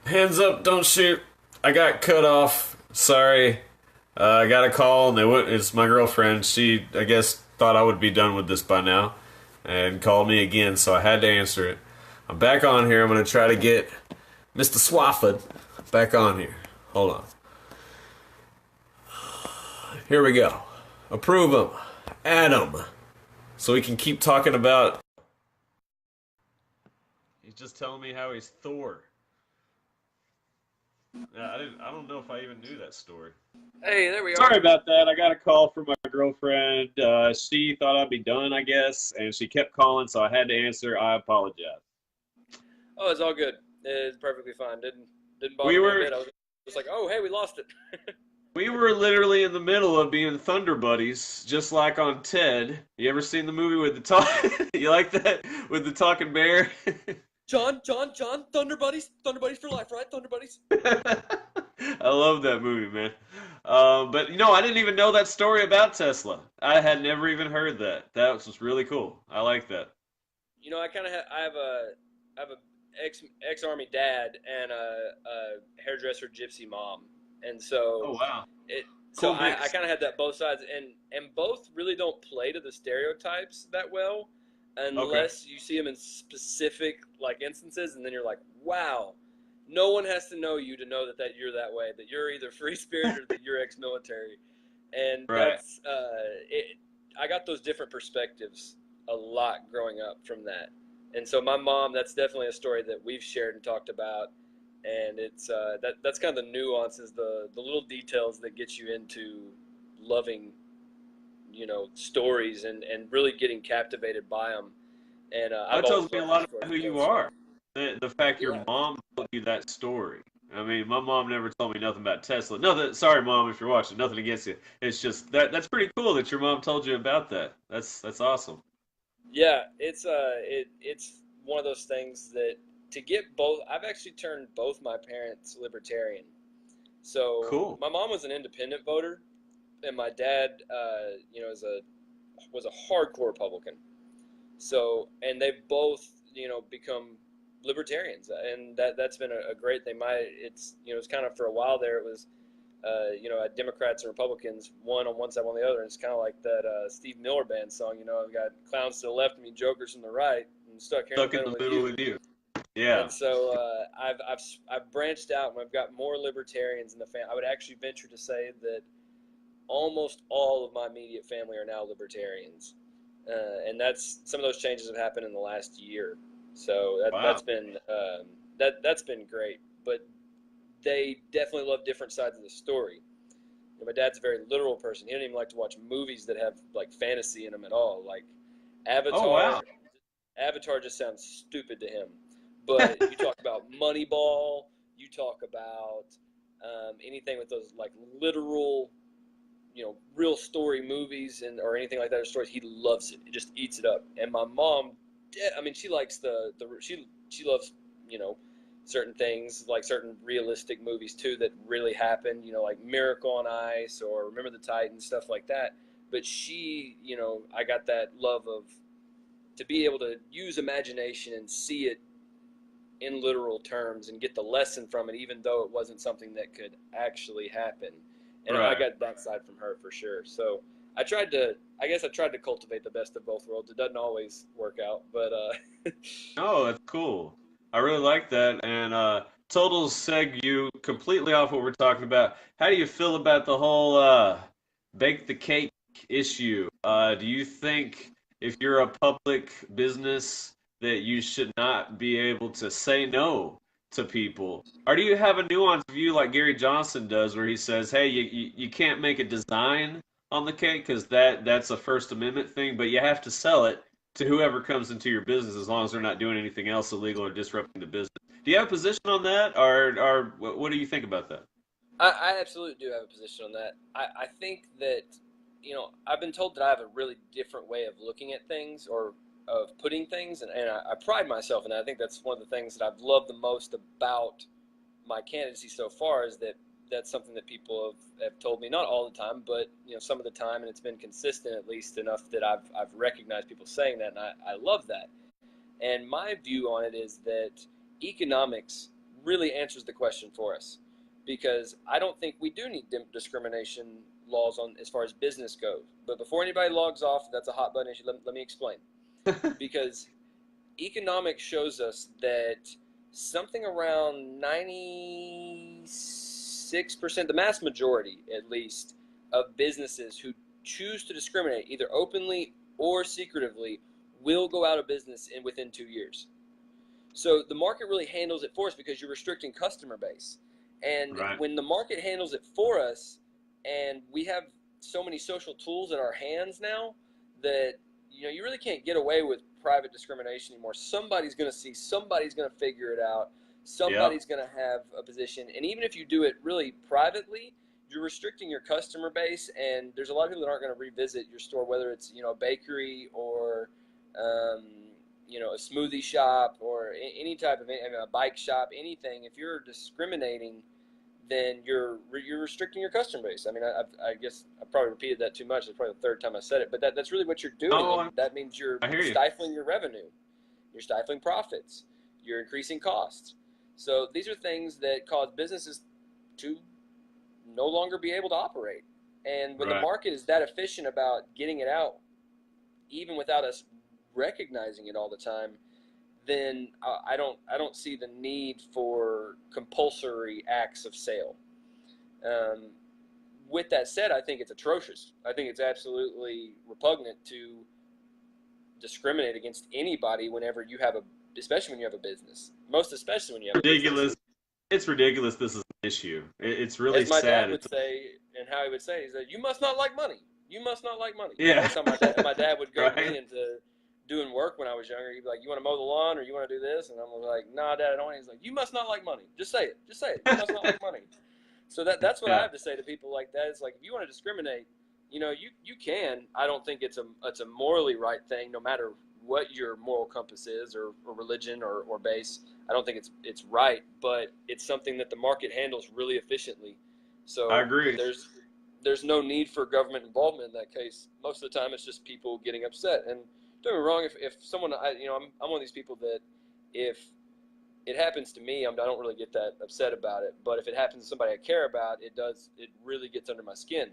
Hands up, don't shoot. I got cut off. Sorry. I got a call, and it's my girlfriend. She, I guess, thought I would be done with this by now, and called me again, so I had to answer it. I'm back on here. I'm going to try to get Mr. Swafford back on here. Hold on. Here we go. Approve him. Add him. So we can keep talking about... He's just telling me how he's Thor. I don't know if I even knew that story. Hey, there we are. Sorry about that. I got a call from my girlfriend. She thought I'd be done, I guess, and she kept calling, so I had to answer. I apologize. Oh, it's all good. It's perfectly fine. Didn't bother We me a were bit. I was just like, oh, hey, we lost it. we were literally in the middle of being Thunder Buddies, just like on Ted. You ever seen the movie with the talk? You like that with the talking bear? John, Thunder Buddies for life, right? Thunder Buddies. I love that movie, man. But I didn't even know that story about Tesla. I had never even heard that. That was really cool. I like that. I have a ex army dad and a hairdresser gypsy mom, and Oh so wow, it so cool I mix. kind of had that both sides, and both really don't play to the stereotypes that well, Okay, unless you see them in specific like instances, and then you're like, wow, no one has to know you to know that you're that way, that you're either free spirited or that you're ex-military, and right. I got those different perspectives a lot growing up from that. And so my mom, that's definitely a story that we've shared and talked about, and it's that's kind of the nuances, the little details that get you into loving, stories and really getting captivated by them. And I've That tells always me a loved lot those stories about who you also. are. The fact your Yeah, mom told you that story. I mean, my mom never told me nothing about Tesla. Nothing. Sorry, mom, if you're watching. Nothing against you. It's just that's pretty cool that your mom told you about that. That's awesome. yeah, it's one of those things that to get both. I've actually turned both my parents libertarian. So Cool. my mom was an independent voter, and my dad, was a hardcore Republican. So, and they've both, become libertarians, and that's been a great thing. It's kind of for a while there. It was, Democrats and Republicans, one on one side, one on the other. And it's kind of like that Steve Miller Band song. I've got clowns to the left of me, jokers from the right, and stuck here in Stuck the in middle the with middle you. with you. Yeah. And so I've branched out, and I've got more libertarians in the family. I would actually venture to say that almost all of my immediate family are now libertarians, and that's some of those changes have happened in the last year. So Wow. that's been great. But they definitely love different sides of the story. My dad's a very literal person. He doesn't even like to watch movies that have like fantasy in them at all. Like Oh wow. Avatar, Avatar just sounds stupid to him. But you talk about Moneyball, you talk about anything with those like literal, real story movies and or anything like that or stories. He loves it. He just eats it up. And my mom, I mean, she likes she loves certain things like certain realistic movies too that really happened. Like Miracle on Ice or Remember the Titans, stuff like that. But I got that love of to be able to use imagination and see it in literal terms and get the lesson from it, even though it wasn't something that could actually happen. And I Right. got that side from her for sure. So I guess I tried to cultivate the best of both worlds. It doesn't always work out, but Oh, that's cool. I really like that. And total seg you completely off what we're talking about. How do you feel about the whole bake the cake issue? Do you think if you're a public business that you should not be able to say no to people? Or do you have a nuanced view like Gary Johnson does where he says, hey, you can't make a design on the cake because that's a First Amendment thing, but you have to sell it to whoever comes into your business as long as they're not doing anything else illegal or disrupting the business. Do you have a position on that, or what do you think about that? I absolutely do have a position on that. I think that, I've been told that I have a really different way of looking at things or of putting things, and I pride myself in that. I think that's one of the things that I've loved the most about my candidacy so far is that that's something that people have told me, not all the time, but some of the time, and it's been consistent at least enough that I've recognized people saying that, and I love that. And my view on it is that economics really answers the question for us, because I don't think we do need discrimination laws on as far as business goes. But before anybody logs off, that's a hot button issue. Let me explain. Because economics shows us that something around 96%, the mass majority at least, of businesses who choose to discriminate, either openly or secretively, will go out of business within 2 years. So the market really handles it for us because you're restricting customer base. And when the market handles it for us, and we have so many social tools in our hands now that, you really can't get away with private discrimination anymore. Somebody's going to see, somebody's going to figure it out, somebody's going to have a position. And even if you do it really privately, you're restricting your customer base, and there's a lot of people that aren't going to revisit your store, whether it's, a bakery or, a smoothie shop or any type of a bike shop, anything. If you're discriminating, then you're restricting your customer base. I mean, I guess I probably repeated that too much. It's probably the third time I said it, but that's really what you're doing. Oh, that means you're stifling your revenue. You're stifling profits. You're increasing costs. So these are things that cause businesses to no longer be able to operate. And when the market is that efficient about getting it out, even without us recognizing it all the time, then I don't see the need for compulsory acts of sale. With that said, I think it's atrocious. I think it's absolutely repugnant to discriminate against anybody whenever you have especially when you have a business. Most especially when you have ridiculous. A business. It's ridiculous. This is an issue. It's really sad. As my sad. dad would say, and how he would say, is that you must not like money. You must not like money. Yeah. That's how my dad would go me into doing work when I was younger. He'd be like, you want to mow the lawn or you want to do this? And I'm like, nah, Dad, I don't want to. He's like, you must not like money. Just say it. Just say it. You must not like money. So that's what I have to say to people like that. It's like, if you want to discriminate, you can. I don't think it's a morally right thing, no matter what your moral compass is or religion or base. I don't think it's right, but it's something that the market handles really efficiently. So I agree. There's no need for government involvement in that case. Most of the time, it's just people getting upset. And don't get me wrong, if someone, I'm one of these people that if it happens to me, I don't really get that upset about it. But if it happens to somebody I care about, it really gets under my skin.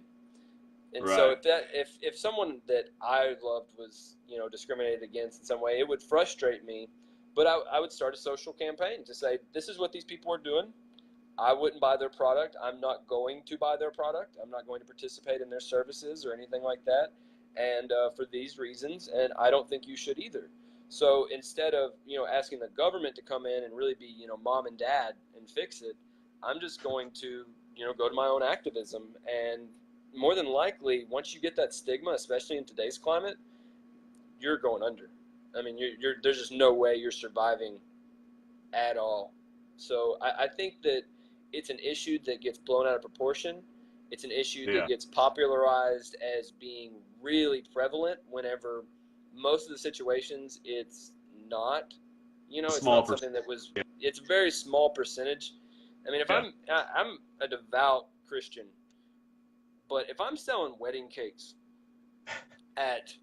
And so if someone that I loved was, discriminated against in some way, it would frustrate me. But I would start a social campaign to say, this is what these people are doing. I wouldn't buy their product. I'm not going to buy their product. I'm not going to participate in their services or anything like that. And for these reasons, and I don't think you should either. So instead of, asking the government to come in and really be, mom and dad and fix it, I'm just going to, go to my own activism. And more than likely, once you get that stigma, especially in today's climate, you're going under. I mean, there's just no way you're surviving at all. So I think that it's an issue that gets blown out of proportion. It's an issue that gets popularized as being really prevalent whenever most of the situations it's not. It's not something that was. It's a very small percentage. I mean, if I'm a devout Christian, but if I'm selling wedding cakes at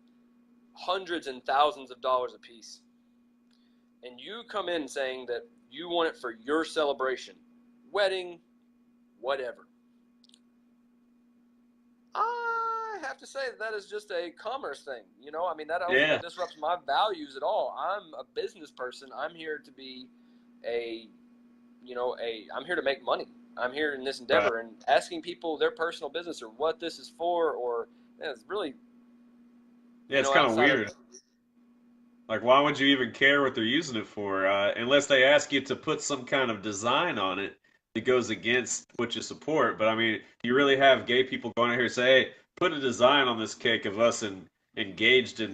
hundreds and thousands of dollars a piece, and you come in saying that you want it for your celebration, wedding, whatever, I have to say that is just a commerce thing. I mean, that I don't think that disrupts my values at all. I'm a business person. I'm here to be I'm here to make money. I'm here in this endeavor, and asking people their personal business or what this is for, or it's really, it's kind of weird. Like, why would you even care what they're using it for? Unless they ask you to put some kind of design on it that goes against what you support. But I mean, you really have gay people going out here and say, hey, put a design on this cake of us engaged in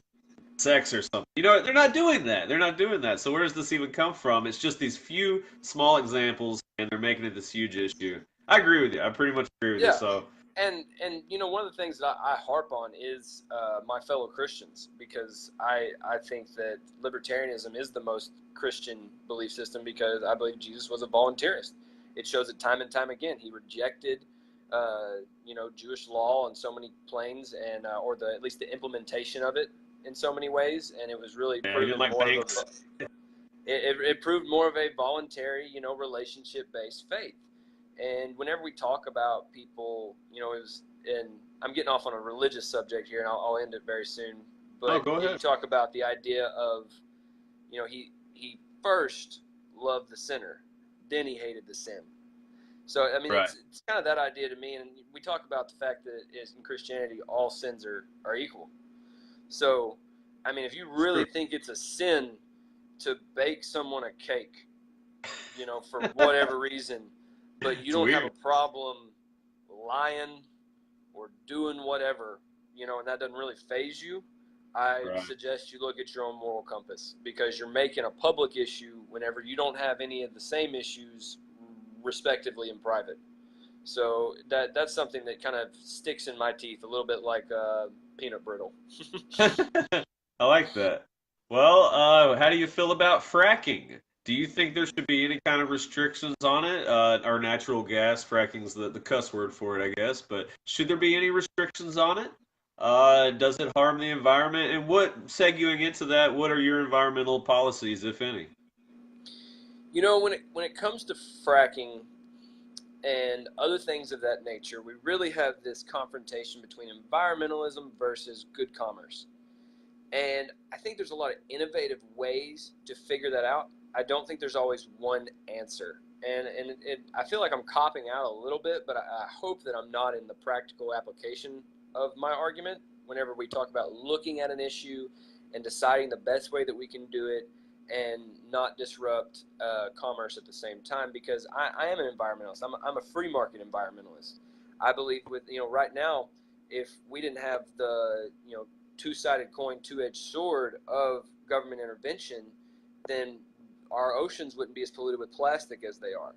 sex or something. They're not doing that. They're not doing that. So where does this even come from? It's just these few small examples, and they're making it this huge issue. I agree with you. I pretty much agree with you. So. And one of the things that I harp on is my fellow Christians, because I think that libertarianism is the most Christian belief system, because I believe Jesus was a voluntarist. It shows it time and time again. He rejected Jewish law on so many planes, and or at least the implementation of it in so many ways, and it was really proven more of It proved more of a voluntary, relationship-based faith. And whenever we talk about people, and I'm getting off on a religious subject here, and I'll end it very soon. But go ahead. you talk about the idea of, he first loved the sinner, then he hated the sin. So, I mean, Right. it's kind of that idea to me. And we talk about the fact that in Christianity, all sins are equal. So, I mean, if you really think it's a sin to bake someone a cake, for whatever reason, but you don't have a problem lying or doing whatever, and that doesn't really faze you, I suggest you look at your own moral compass, because you're making a public issue whenever you don't have any of the same issues respectively in private. So that's something that kind of sticks in my teeth a little bit like peanut brittle. I like that. Well, how do you feel about fracking? Do you think there should be any kind of restrictions on it? Or natural gas, fracking's the cuss word for it, I guess. But should there be any restrictions on it? Does it harm the environment? And segueing into that, what are your environmental policies, if any? When it comes to fracking and other things of that nature, we really have this confrontation between environmentalism versus good commerce. And I think there's a lot of innovative ways to figure that out. I don't think there's always one answer. And I feel like I'm copping out a little bit, but I hope that I'm not in the practical application of my argument whenever we talk about looking at an issue and deciding the best way that we can do it and not disrupt commerce at the same time, because I am an environmentalist. I'm a free market environmentalist. I believe right now, if we didn't have the, two-sided coin, two-edged sword of government intervention, then our oceans wouldn't be as polluted with plastic as they are,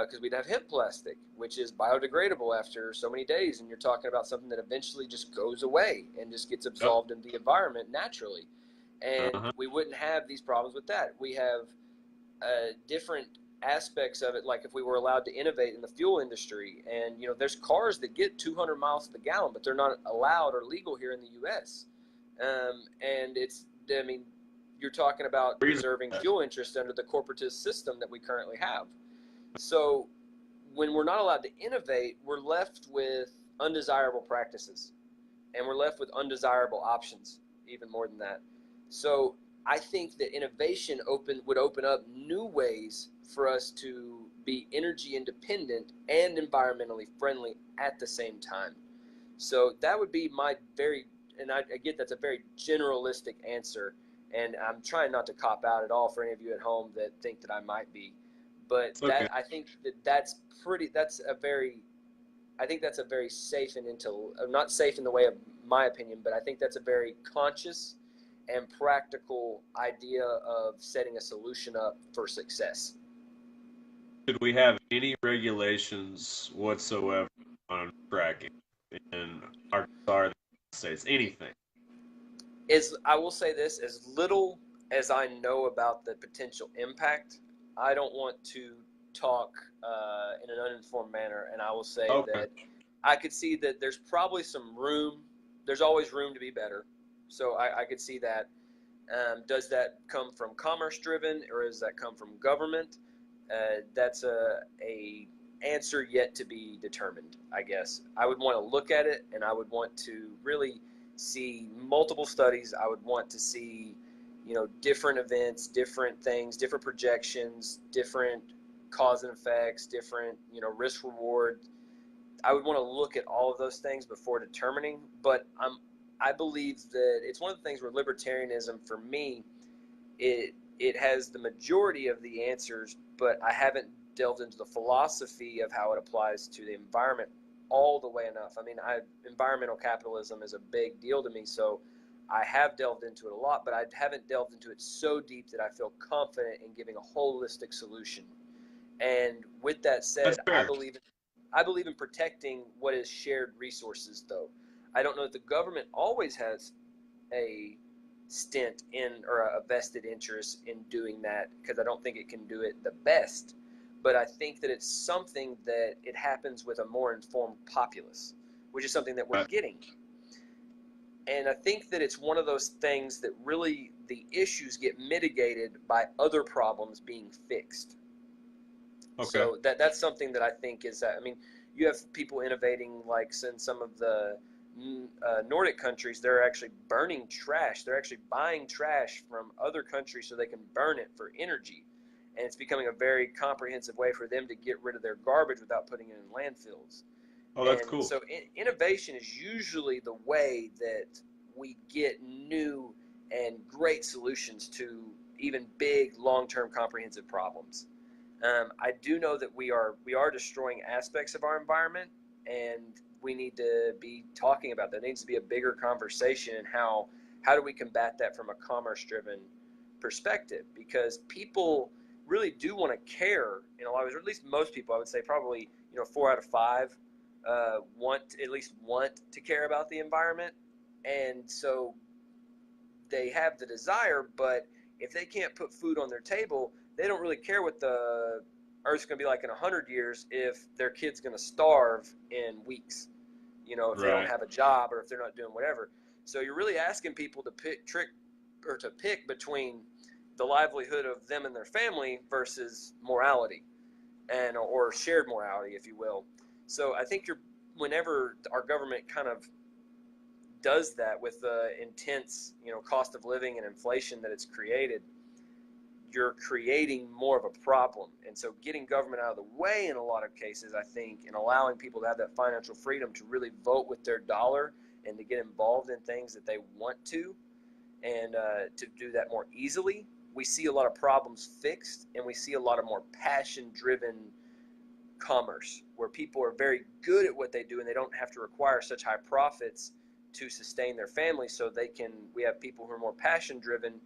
because we'd have hemp plastic, which is biodegradable after so many days, and you're talking about something that eventually just goes away and just gets absorbed into the environment naturally. And we wouldn't have these problems with that. We have different aspects of it, like if we were allowed to innovate in the fuel industry, and there's cars that get 200 miles to the gallon, but they're not allowed or legal here in the U.S. And you're talking about preserving fuel interest under the corporatist system that we currently have. So when we're not allowed to innovate, we're left with undesirable practices, and we're left with undesirable options, even more than that. So I think that innovation would open up new ways for us to be energy independent and environmentally friendly at the same time. So that would be my I get that's a very generalistic answer, and I'm trying not to cop out at all for any of you at home that think that I might be. But I think that's a very safe and not safe in the way of my opinion, but I think that's a very conscious and practical idea of setting a solution up for success. Should we have any regulations whatsoever on fracking in Arkansas or the United States? Anything? I will say this, as little as I know about the potential impact, I don't want to talk in an uninformed manner, and I will say that I could see that there's probably some room. There's always room to be better. So I could see that. Does that come from commerce-driven, or does that come from government? That's a answer yet to be determined, I guess. I would want to look at it, and I would want to really see multiple studies. I would want to see, different events, different things, different projections, different cause and effects, different, risk-reward. I would want to look at all of those things before determining, but I believe that it's one of the things where libertarianism, for me, it has the majority of the answers, but I haven't delved into the philosophy of how it applies to the environment all the way enough. I mean, environmental capitalism is a big deal to me, so I have delved into it a lot, but I haven't delved into it so deep that I feel confident in giving a holistic solution. And with that said, I believe in protecting what is shared resources, though. I don't know that the government always has a stint in or a vested interest in doing that, because I don't think it can do it the best. But I think that it's something that it happens with a more informed populace, which is something that we're getting. And I think that it's one of those things that really the issues get mitigated by other problems being fixed. Okay. So that's something that I think is, I mean, you have people innovating, like in some of the Nordic countries, they're actually burning trash. They're actually buying trash from other countries so they can burn it for energy. And it's becoming a very comprehensive way for them to get rid of their garbage without putting it in landfills. Oh, that's And cool. so innovation is usually the way that we get new and great solutions to even big, long-term, comprehensive problems. I do know that we are destroying aspects of our environment, and we need to be talking about that. There needs to be a bigger conversation in how do we combat that from a commerce-driven perspective, because people really do want to care in a lot of ways, or at least most people. I would say probably 4 out of 5 want to care about the environment, and so they have the desire, but if they can't put food on their table, they don't really care what the Earth's going to be like in 100 years if their kid's going to starve in weeks, if they don't Right. have a job or if they're not doing whatever. So you're really asking people to pick between the livelihood of them and their family versus morality, or shared morality, if you will. So I think whenever our government kind of does that with the intense, cost of living and inflation that it's created, you're creating more of a problem. And so getting government out of the way in a lot of cases, I think, and allowing people to have that financial freedom to really vote with their dollar and to get involved in things that they want to, and to do that more easily, we see a lot of problems fixed, and we see a lot of more passion-driven commerce where people are very good at what they do and they don't have to require such high profits to sustain their family. So we have people who are more passion-driven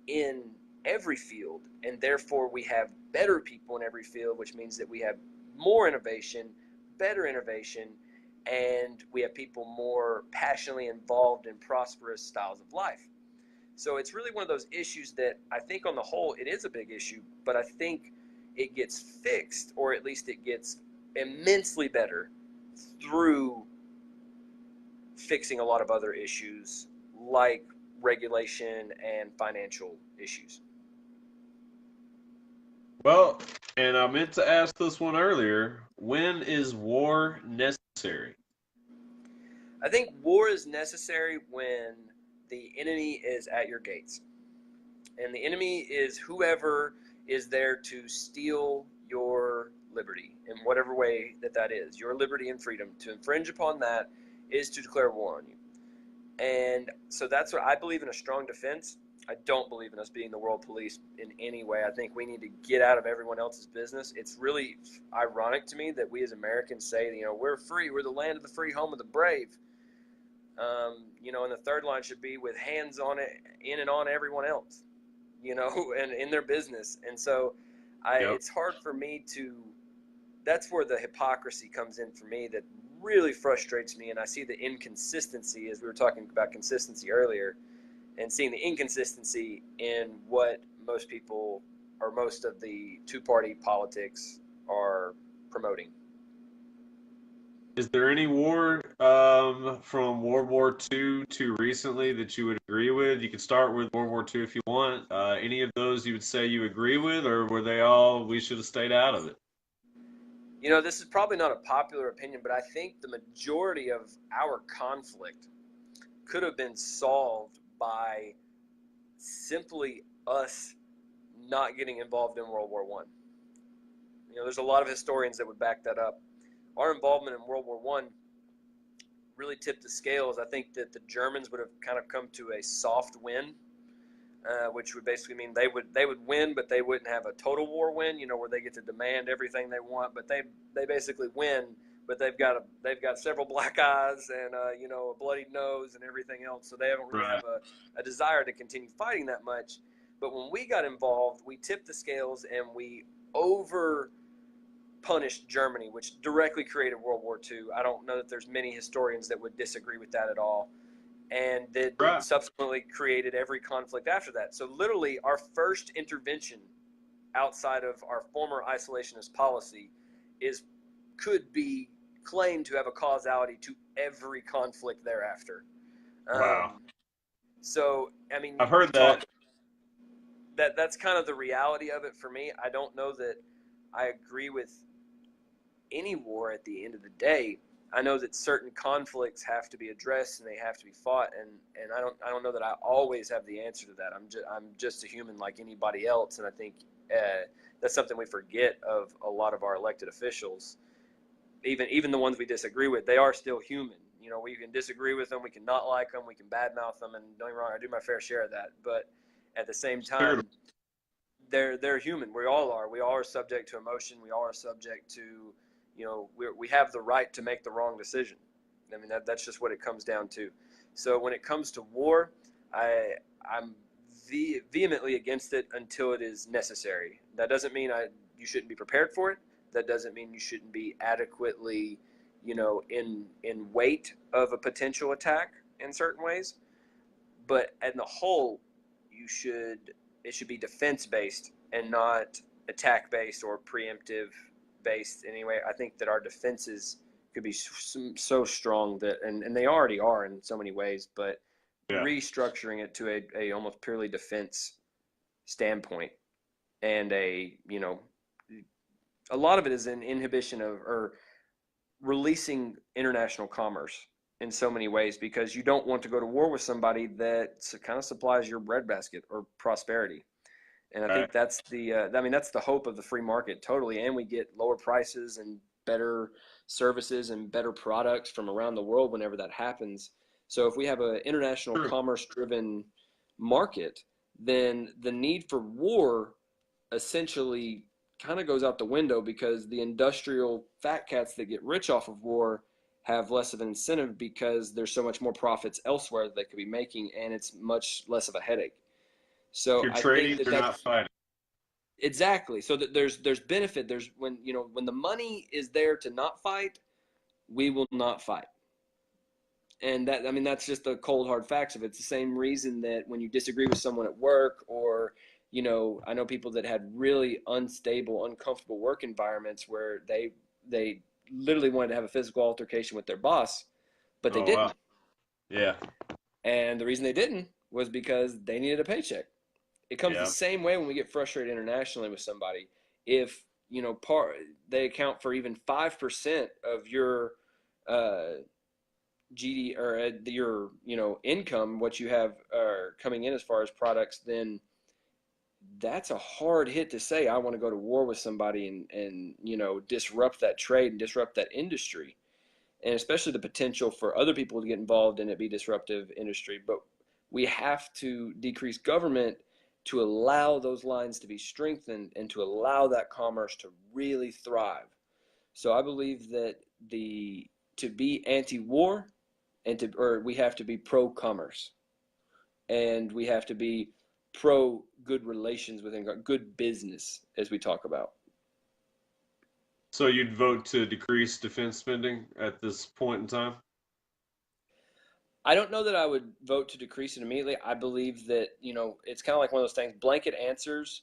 in every field, and therefore we have better people in every field, which means that we have more innovation, better innovation, and we have people more passionately involved in prosperous styles of life. So it's really one of those issues that I think on the whole it is a big issue, but I think it gets fixed, or at least it gets immensely better through fixing a lot of other issues like regulation and financial issues. Well, and I meant to ask this one earlier. When is war necessary? I think war is necessary when the enemy is at your gates. And the enemy is whoever is there to steal your liberty in whatever way that is, your liberty and freedom. To infringe upon that is to declare war on you. And so that's what I believe in, a strong defense. I don't believe in us being the world police in any way. I think we need to get out of everyone else's business. It's really ironic to me that we as Americans say, we're free, we're the land of the free, home of the brave. And the third line should be with hands on it, in and on everyone else, and in their business. And so Yep. it's hard for me that's where the hypocrisy comes in for me, that really frustrates me. And I see the inconsistency, as we were talking about consistency earlier, and seeing the inconsistency in what most people, or most of the two-party politics, are promoting. Is there any war from World War II to recently that you would agree with? You can start with World War II if you want. Any of those you would say you agree with, or were they all we should have stayed out of it? This is probably not a popular opinion, but I think the majority of our conflict could have been solved by simply us not getting involved in World War I. There's a lot of historians that would back that up. Our involvement in World War I really tipped the scales. I think that the Germans would have kind of come to a soft win, which would basically mean they would win, but they wouldn't have a total war win, where they get to demand everything they want. But they basically win, but they've got several black eyes and a bloodied nose and everything else. So they don't really Right. have a desire to continue fighting that much. But when we got involved, we tipped the scales and we over punished Germany, which directly created World War II. I don't know that there's many historians that would disagree with that at all. And that Right. subsequently created every conflict after that. So literally our first intervention outside of our former isolationist policy could be claimed to have a causality to every conflict thereafter. Wow. So I mean, I've heard you that. talk that's kind of the reality of it for me. I don't know that I agree with any war at the end of the day. I know that certain conflicts have to be addressed and they have to be fought, and I don't know that I always have the answer to that. I'm just a human like anybody else, and I think that's something we forget of a lot of our elected officials. Even the ones we disagree with, they are still human. You know, we can disagree with them, we can not like them, we can badmouth them, and don't get me wrong, I do my fair share of that. But at the same time, they're human. We all are. We all are subject to emotion. We all are subject to, you know, we have the right to make the wrong decision. I mean, that's just what it comes down to. So when it comes to war, I'm vehemently against it until it is necessary. That doesn't mean you shouldn't be prepared for it. That doesn't mean you shouldn't be adequately, you know, in weight of a potential attack in certain ways. But in the whole, it should be defense based and not attack based or preemptive based. Anyway, I think that our defenses could be so strong that, and they already are in so many ways, but Yeah. restructuring it to a almost purely defense standpoint, and you know, a lot of it is an inhibition of, or releasing international commerce in so many ways, because you don't want to go to war with somebody that kind of supplies your breadbasket or prosperity. And I think Right. that's that's the hope of the free market, totally. And we get lower prices and better services and better products from around the world whenever that happens. So if we have an international True. commerce driven market, then the need for war essentially kind of goes out the window, because the industrial fat cats that get rich off of war have less of an incentive, because there's so much more profits elsewhere that they could be making, and it's much less of a headache. If So you're I think trading, that you're not that's fighting. exactly, so that there's benefit. There's, when, you know, when the money is there to not fight, we will not fight. And that, I mean, that's just the cold hard facts of it. It's the same reason that when you disagree with someone at work, or, you know, I know people that had really unstable, uncomfortable work environments where they literally wanted to have a physical altercation with their boss, but they Oh wow. didn't. Yeah. And the reason they didn't was because they needed a paycheck. It comes the Yeah. same way when we get frustrated internationally with somebody. If, you know, they account for even 5% of your uh, GD, or your, you know, income, what you have coming in as far as products, then that's a hard hit to say. I want to go to war with somebody and you know, disrupt that trade and disrupt that industry, and especially the potential for other people to get involved in it, be disruptive industry. But we have to decrease government to allow those lines to be strengthened and to allow that commerce to really thrive. So I believe that the to be anti-war, or we have to be pro-commerce, and we have to be pro good relations within good business, as we talk about. So you'd vote to decrease defense spending at this point in time? I don't know that I would vote to decrease it immediately. I believe that, you know, it's kind of like one of those things, blanket answers,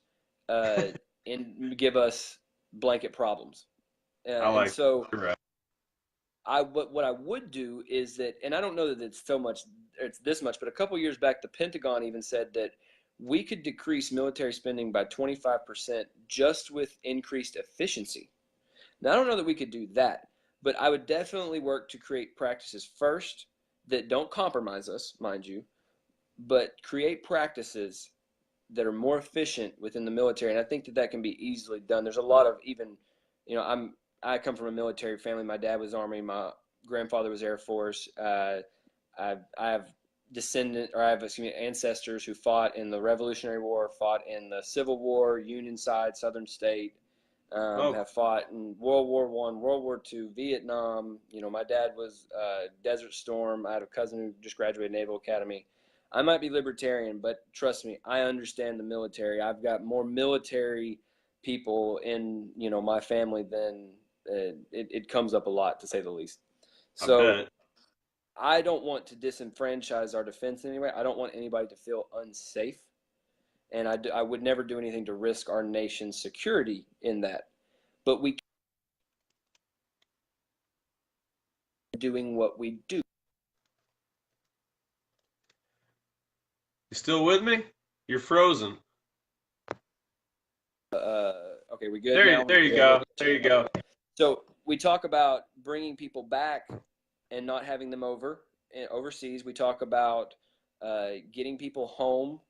uh, and give us blanket problems. I And like so you're right. what I would do is that, and I don't know that it's so much, it's this much, but a couple years back, the Pentagon even said that we could decrease military spending by 25% just with increased efficiency. Now, I don't know that we could do that, but I would definitely work to create practices first that don't compromise us, mind you, but create practices that are more efficient within the military. And I think that that can be easily done. There's a lot of, even, you know, I come from a military family. My dad was Army. My grandfather was Air Force. I have ancestors who fought in the Revolutionary War, fought in the Civil War, Union side, Southern state, Oh, have fought in World War I, World War II, Vietnam. You know, my dad was Desert Storm. I had a cousin who just graduated Naval Academy. I might be libertarian, but trust me, I understand the military. I've got more military people in, you know, my family than it comes up a lot, to say the least. I So bet. I don't want to disenfranchise our defense in any way. I don't want anybody to feel unsafe, and I would never do anything to risk our nation's security in that. But we doing what we do. You still with me? You're frozen. Okay, we good now? There you go. There you go. So we talk about bringing people back and not having them overseas. We talk about getting people home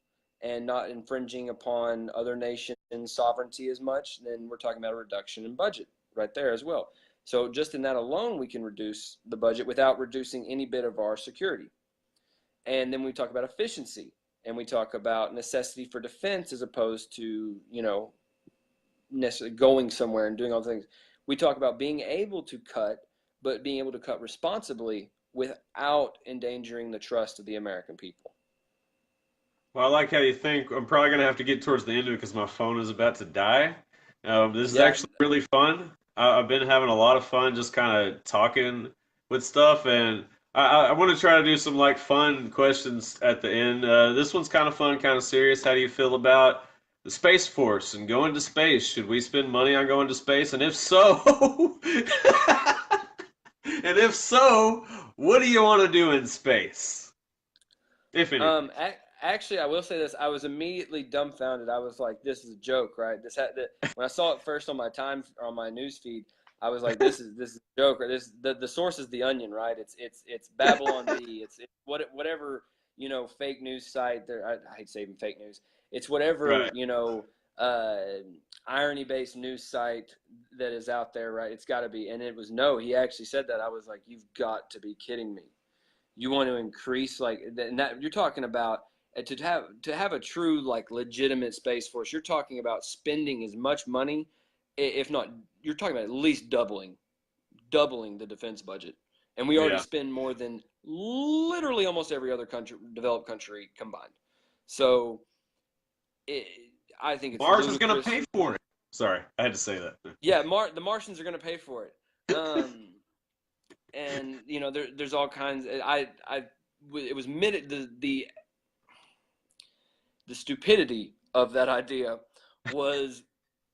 and not infringing upon other nations' sovereignty as much. Then we're talking about a reduction in budget right there as well. So just in that alone, we can reduce the budget without reducing any bit of our security. And then we talk about efficiency, and we talk about necessity for defense as opposed to, necessarily going somewhere and doing all the things. We talk about being able to cut, but being able to cut responsibly without endangering the trust of the American people. Well, I like how you think. I'm probably gonna have to get towards the end of it because my phone is about to die. This is Yeah. actually really fun. I've been having a lot of fun just kind of talking with stuff, and I want to try to do some like fun questions at the end. This one's kind of fun, kind of serious. How do you feel about the Space Force and going to space? Should we spend money on going to space? And if so, and if so, what do you want to do in space? If anything. Actually, I will say this. I was immediately dumbfounded. I was like, "This is a joke, right?" When I saw it first on my news feed, I was like, "This is a joke." Or the source is the Onion, right? It's Babylon B. It's whatever fake news site. I hate saving fake news. It's whatever Right. irony-based news site that is out there, right? It's got to be. And it was no. He actually said that. I was like, "You've got to be kidding me." You want to increase and that you're talking about to have a true like legitimate space force. You're talking about spending as much money, if not, you're talking about at least doubling the defense budget, and we already Yeah. spend more than literally almost every other developed country combined. So it, I think it's Mars is gonna ludicrous. pay for it. Sorry, I had to say that. Yeah, the Martians are going to pay for it. And there's all kinds. It was the stupidity of that idea was,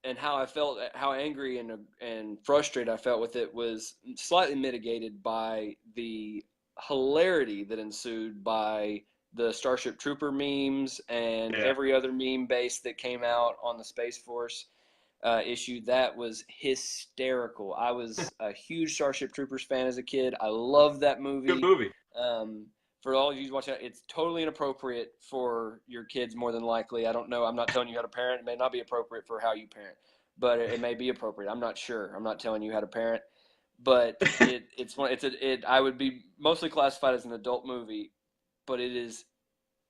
and how I felt, how angry and frustrated I felt with it was slightly mitigated by the hilarity that ensued by the Starship Trooper memes and Yeah. every other meme base that came out on the Space Force issue. That was hysterical. I was a huge Starship Troopers fan as a kid. I loved that movie. Good movie. For all of you watching it, it's totally inappropriate for your kids, more than likely. I don't know. I'm not telling you how to parent. It may not be appropriate for how you parent, but it may be appropriate. I'm not sure. I'm not telling you how to parent, but I would be mostly classified as an adult movie, but it is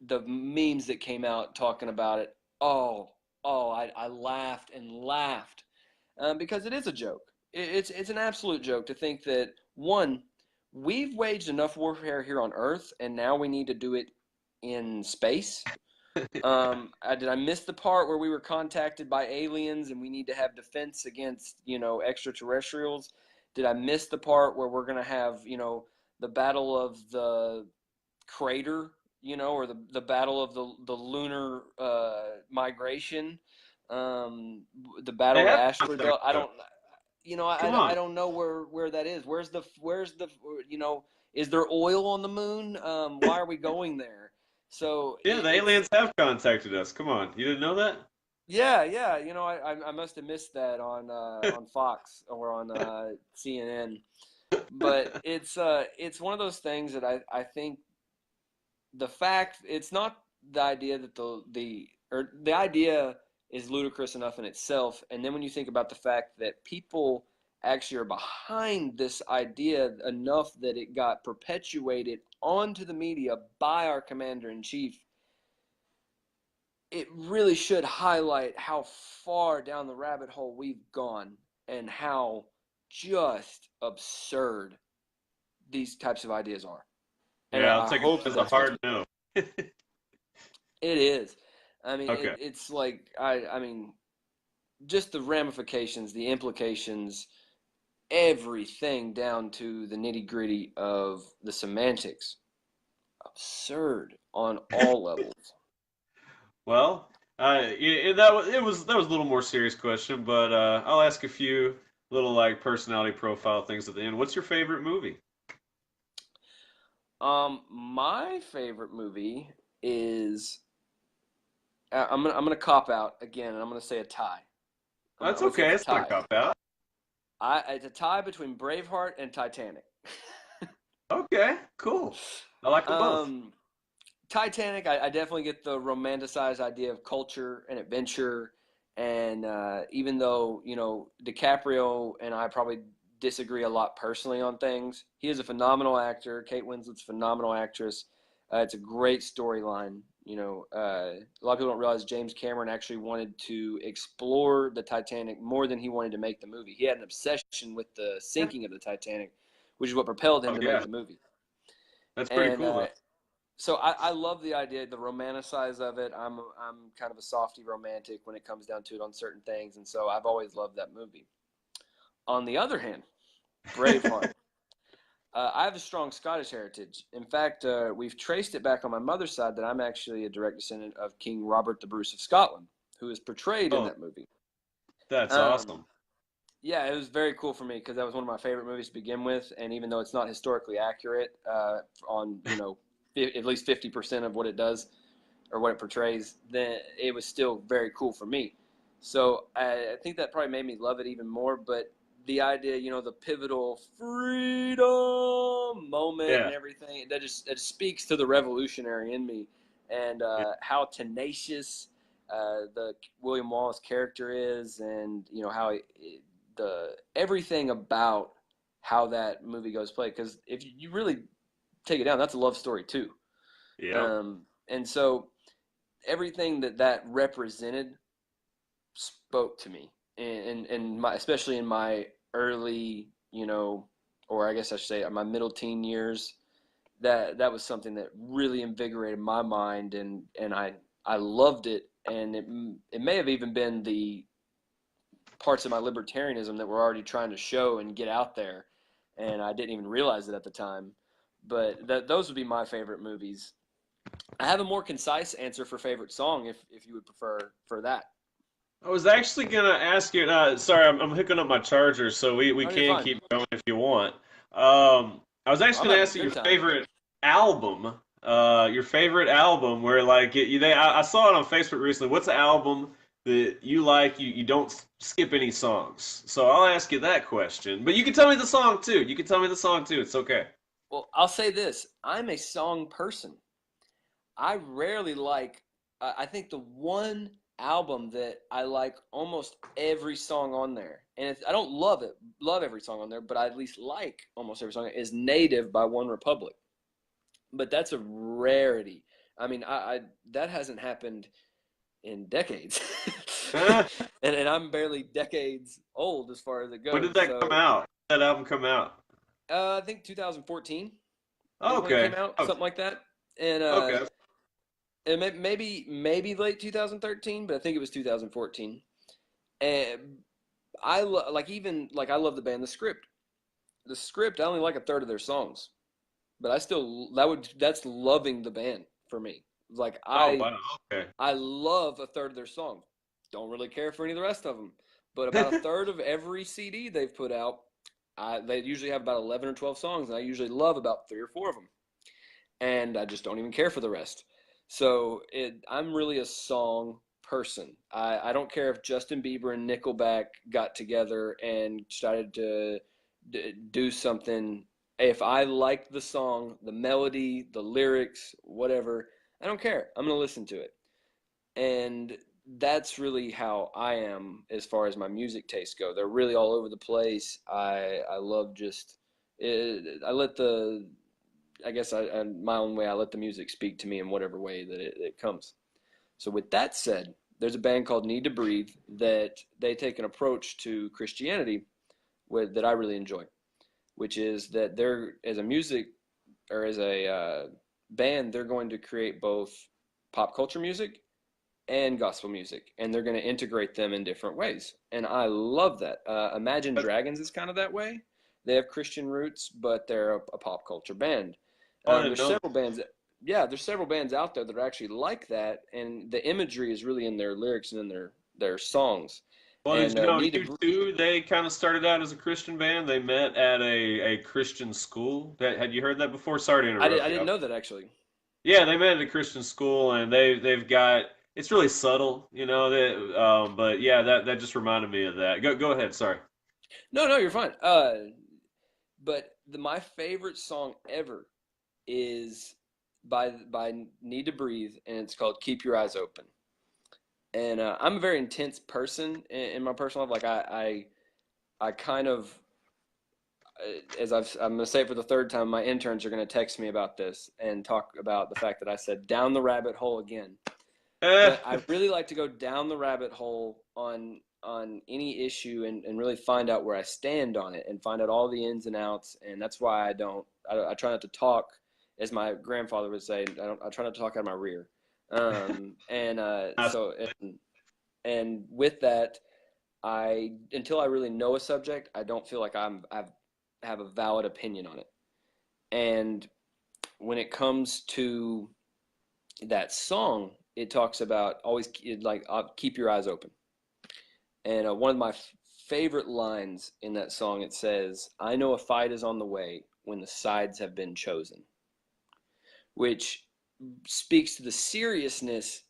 the memes that came out talking about it. I laughed and laughed because it is a joke. It's an absolute joke to think that, one, we've waged enough warfare here on Earth, and now we need to do it in space. Did I miss the part where we were contacted by aliens and we need to have defense against extraterrestrials? Did I miss the part where we're gonna have the battle of the crater, or the battle of the lunar migration, the battle They of the have asteroid belt? I don't. Come I on. don't know where that is. Where's the is there oil on the moon? Why are we going there? So Yeah, the aliens have contacted us. Come on, you didn't know that? yeah. I must have missed that on Fox or on CNN. But it's one of those things that I think the fact it's not the idea that the idea is ludicrous enough in itself, and then when you think about the fact that people actually are behind this idea enough that it got perpetuated onto the media by our commander-in-chief, it really should highlight how far down the rabbit hole we've gone and how just absurd these types of ideas are. And Yeah, I'll I take it hope as a that's hard no. it is. I mean, Okay. it's like I mean, just the ramifications, the implications, everything down to the nitty gritty of the semantics. Absurd on all levels. Well, yeah, that was a little more serious question, but I'll ask a few little like personality profile things at the end. What's your favorite movie? My favorite movie is I'm gonna cop out again, and I'm gonna say a tie. That's I'm gonna say okay. it's a It's not a tie. cop out. It's a tie between Braveheart and Titanic. Okay, cool. I like them both. um, Titanic, I definitely get the romanticized idea of culture and adventure, and even though DiCaprio and I probably disagree a lot personally on things, he is a phenomenal actor. Kate Winslet's a phenomenal actress. It's a great storyline. A lot of people don't realize James Cameron actually wanted to explore the Titanic more than he wanted to make the movie. He had an obsession with the sinking of the Titanic, which is what propelled him Oh to make yeah, the movie. that's pretty And cool though. so I love the idea, the romanticize of it. I'm kind of a softy romantic when it comes down to it on certain things, and so I've always loved that movie. On the other hand, Braveheart. I have a strong Scottish heritage. In fact, we've traced it back on my mother's side that I'm actually a direct descendant of King Robert the Bruce of Scotland, who is portrayed in Oh, that movie. that's Um, awesome. yeah, it was very cool for me because that was one of my favorite movies to begin with, and even though it's not historically accurate on at least 50% of what it does or what it portrays, then it was still very cool for me. So I think that probably made me love it even more. But the idea, the pivotal freedom moment and Yeah, everything, it speaks to the revolutionary in me, and yeah, how tenacious the William Wallace character is, and how the everything about how that movie goes play. Because if you really take it down, that's a love story too. yep. And so everything that represented spoke to me, and my especially in my early, or I guess I should say my middle teen years. That was something that really invigorated my mind, and I loved it, and it may have even been the parts of my libertarianism that were already trying to show and get out there, and I didn't even realize it at the time. But those would be my favorite movies. I have a more concise answer for favorite song if you would prefer for that. I was actually gonna ask you. Sorry, I'm hooking up my charger, so we Oh, you're can fine. keep going if you want. I was I'm actually gonna having a ask you good your time. favorite album. Your favorite album where like I saw it on Facebook recently. What's the album that you like? You don't skip any songs. So I'll ask you that question. But you can tell me the song too. You can tell me the song too. It's okay. Well, I'll say this: I'm a song person. I rarely like. I think the one album that I like almost every song on there, and I don't love every song on there, but I at least like almost every song, is "Native" by One Republic. But that's a rarity. I mean, I that hasn't happened in decades, Huh? and I'm barely decades old as far as it When did goes. that come So out? When did that album come out? I think 2014 is when it came Okay. out, Okay. something like that, and Okay. maybe late 2013, but I think it was 2014. And like even like I love the band The Script. The Script, I only like a third of their songs, but I still that's loving the band for me. Like Oh I wow. Okay. I love a third of their songs. Don't really care for any of the rest of them, but about a third of every CD they've put out, they usually have about 11 or 12 songs, and I usually love about 3 or 4 of them, and I just don't even care for the rest. So I'm really a song person. I don't care if Justin Bieber and Nickelback got together and started to do something. If I like the song, the melody, the lyrics, whatever, I don't care. I'm gonna listen to it, and that's really how I am as far as my music tastes go. They're really all over the place. I love just I let the I guess my own way. I let the music speak to me in whatever way that it comes. So with that said, there's a band called Need to Breathe that they take an approach to Christianity that I really enjoy, which is that they're as a music or as a band, they're going to create both pop culture music and gospel music, and they're going to integrate them in different ways. And I love that. Imagine Dragons is kind of that way. They have Christian roots, but they're a pop culture band. Oh, I didn't There's know. several bands. Yeah, there's several bands out there that are actually like that, and the imagery is really in their lyrics and in their songs. Well, did And you know Need to U2, they kind of started out as a Christian band. They met at a Christian school. Had you heard that before? Sorry to I interrupt didn't you. know that actually. Yeah, they met at a Christian school, and they've got it's really subtle, you know. That, but yeah, that just reminded me of that. Go ahead. Sorry. No, no, you're fine. But my favorite song ever is by Need to Breathe, and it's called "Keep Your Eyes Open." And I'm a very intense person in my personal life. Like I kind of, I'm going to say it for the third time. My interns are going to text me about this and talk about the fact that I said down the rabbit hole again. But I really like to go down the rabbit hole on any issue and really find out where I stand on it and find out all the ins and outs. And that's why I try not to talk, as my grandfather would say. I try not to talk out of my rear. And so and with that, until I really know a subject, I don't feel like I have a valid opinion on it. And when it comes to that song, it talks about always keep your eyes open. And one of my favorite lines in that song, it says, "I know a fight is on the way when the sides have been chosen," which speaks to the seriousness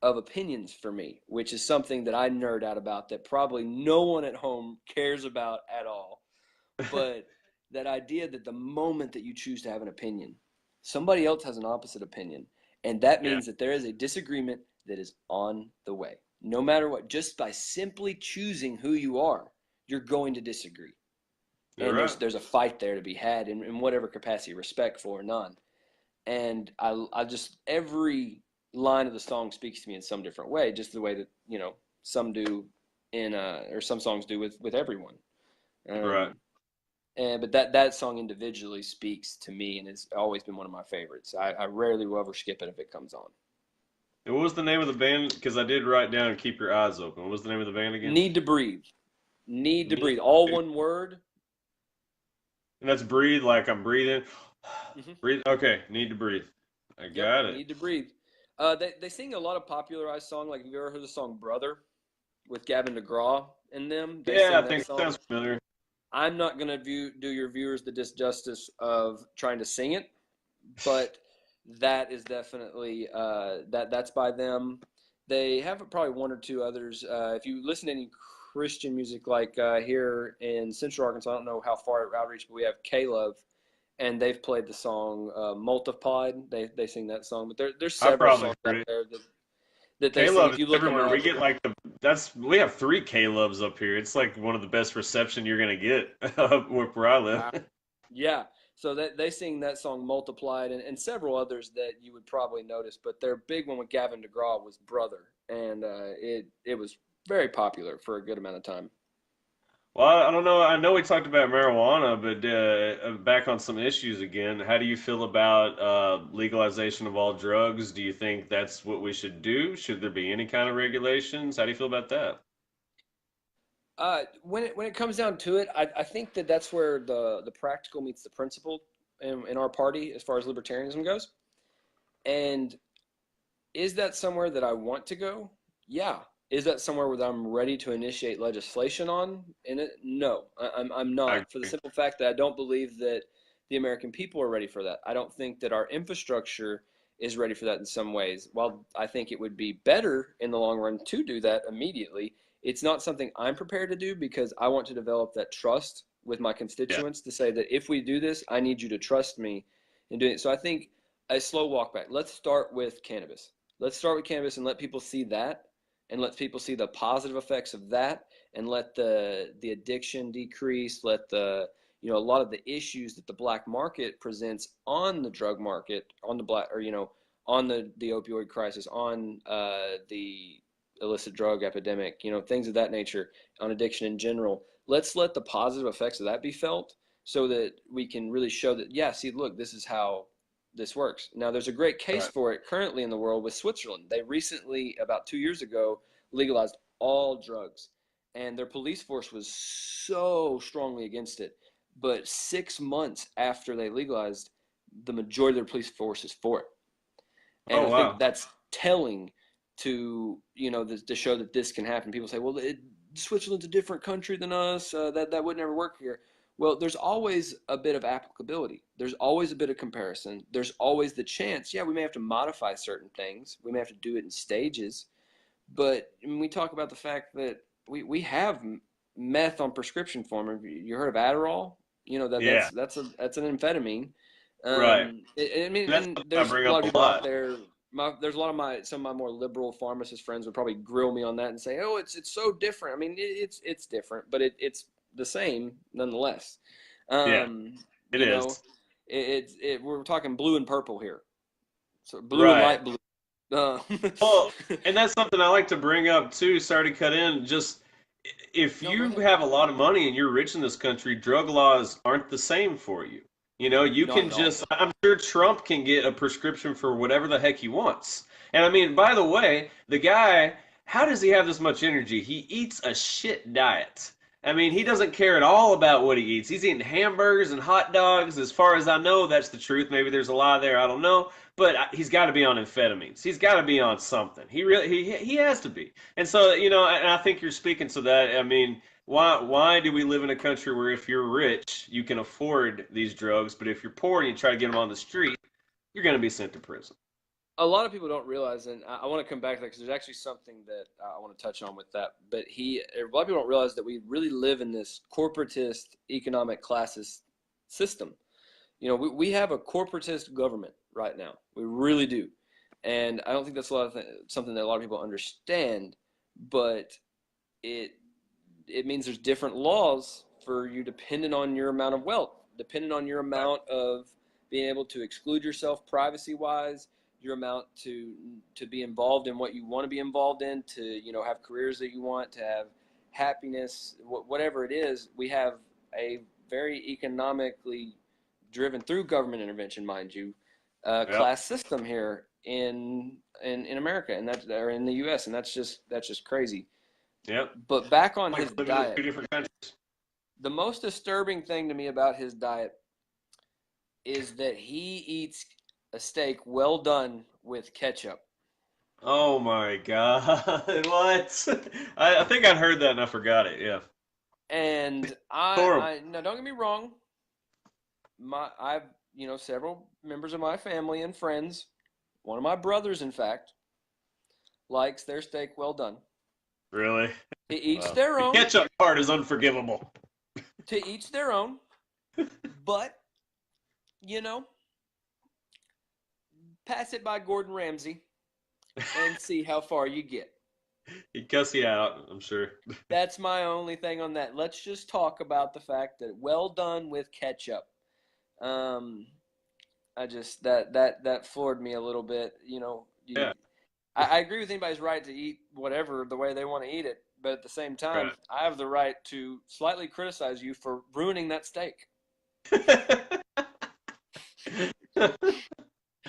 of opinions for me, which is something that I nerd out about that probably no one at home cares about at all. But that idea that the moment that you choose to have an opinion, somebody else has an opposite opinion. And that Yeah, means that there is a disagreement that is on the way. No matter what, just by simply choosing who you are, you're going to disagree. you're And right. there's a fight there to be had in whatever capacity, respectful or none. And I just, every line of the song speaks to me in some different way, just the way that, some do or some songs do with everyone. Right. Um, but that song individually speaks to me and has always been one of my favorites. I rarely will ever skip it if it comes on. And what was the name of the band? Because I did write down "Keep Your Eyes Open." What was the name of the band again? Need to breathe. Need to Need breathe. to All Breathe. one word. And that's breathe, like I'm breathing. Hmm. Breathe. Okay, need to breathe. I Yep. got it. Need to breathe. They sing a lot of popularized songs. Like, have you ever heard the song "Brother" with Gavin DeGraw in them? They Yeah, sing I that think that song. sounds familiar. I'm not gonna do your viewers the disjustice of trying to sing it, but that is definitely that's by them. They have probably one or two others. If you listen to any Christian music, like here in Central Arkansas, I don't know how far it outreach, but we have K-Love, and they've played the song "Multiplied." They sing that song, but there's I several probably songs out heard it. there that they sing. Caleb If is you look them everywhere. We up, get like we have three Caleb's up here. It's like one of the best reception you're gonna get where I live. wow, yeah. So they sing that song "Multiplied" and several others that you would probably notice, but their big one with Gavin DeGraw was "Brother," and it was very popular for a good amount of time. Well, I don't know. I know we talked about marijuana, but back on some issues again. How do you feel about legalization of all drugs? Do you think that's what we should do? Should there be any kind of regulations? How do you feel about that? When it comes down to it, I think that that's where the practical meets the principle in our party as far as libertarianism goes. And is that somewhere that I want to go? Yeah. Is that somewhere that I'm ready to initiate legislation on in it? No, I'm I not, for the agree. simple fact that I don't believe that the American people are ready for that. I don't think that our infrastructure is ready for that in some ways. While I think it would be better in the long run to do that immediately, it's not something I'm prepared to do because I want to develop that trust with my Yeah. constituents to say that if we do this, I need you to trust me in doing it. So I think a slow walk back. Let's start with cannabis. Let's start with cannabis and let people see that and let people see the positive effects of that and let the addiction decrease, let the a lot of the issues that the black market presents on the drug market, on the black or on the opioid crisis, on the illicit drug epidemic, things of that nature, on addiction in general. Let's let the positive effects of that be felt so that we can really show that, yeah, see, look, this is how this works. Now, there's a great case Right. for it currently in the world with Switzerland. They recently, about 2 years ago, legalized all drugs, and their police force was so strongly against it. But 6 months after they legalized, the majority of their police force is for it. And Oh I think wow. that's telling to to show that this can happen. People say, "Well, Switzerland's a different country than us. That would never work here." Well, there's always a bit of applicability. There's always a bit of comparison. There's always the chance, yeah, we may have to modify certain things. We may have to do it in stages. But when we talk about the fact that we have meth on prescription form. Have you heard of Adderall? You know Yeah, that's an amphetamine. right. I mean, That's and something I there's a bring lot up of a people out lot. there. There's a lot of some of my more liberal pharmacist friends would probably grill me on that and say, "Oh, it's so different." I mean, it's different, but it's the same nonetheless. Yeah, Um, it you know, is. we're talking blue and purple here, so blue and Right. light blue. Uh, Well, and that's something I like to bring up too. Sorry to cut in. Just if no, go you ahead. have a lot of money and you're rich in this country, drug laws aren't the same for you. You know, you Not can at all. just, I'm sure Trump can get a prescription for whatever the heck he wants. And I mean, by the way, the guy, how does he have this much energy? He eats a shit diet. I mean, he doesn't care at all about what he eats. He's eating hamburgers and hot dogs. As far as I know, that's the truth. Maybe there's a lie there. I don't know. But he's got to be on amphetamines. He's got to be on something. He has to be. And so, you know, and I think you're speaking to that. I mean, why do we live in a country where if you're rich, you can afford these drugs, but if you're poor and you try to get them on the street, you're going to be sent to prison. A lot of people don't realize, and I want to come back to that because there's actually something that I want to touch on with that. But a lot of people don't realize that we really live in this corporatist economic classist system. You know, we have a corporatist government right now. We really do. And I don't think that's something that a lot of people understand, but it it means there's different laws for you depending on your amount of wealth, depending on your amount of being able to exclude yourself privacy wise, your amount to be involved in what you want to be involved in, to have careers that you want, to have happiness, whatever it is. We have a very economically driven through government intervention, mind you, Yep. class system here in America, and that or in the U.S., and that's just crazy. Yep. But back on Like his living in two diet, different countries. the most disturbing thing to me about his diet is that he eats a steak well done with ketchup. Oh my God. What? I think I'd heard that and I forgot it. Yeah. And Horrible. I now don't get me wrong, I've several members of my family and friends, one of my brothers in fact, likes their steak well done. Really? To each Wow. their The own, ketchup part is unforgivable. to each their own, but you know, pass it by Gordon Ramsay and see how far you get. He'd cuss you out, I'm sure. That's my only thing on that. Let's just talk about the fact that well done with ketchup. Um, I just that floored me a little bit. Yeah. I agree with anybody's right to eat whatever the way they want to eat it, but at the same time, Right. I have the right to slightly criticize you for ruining that steak.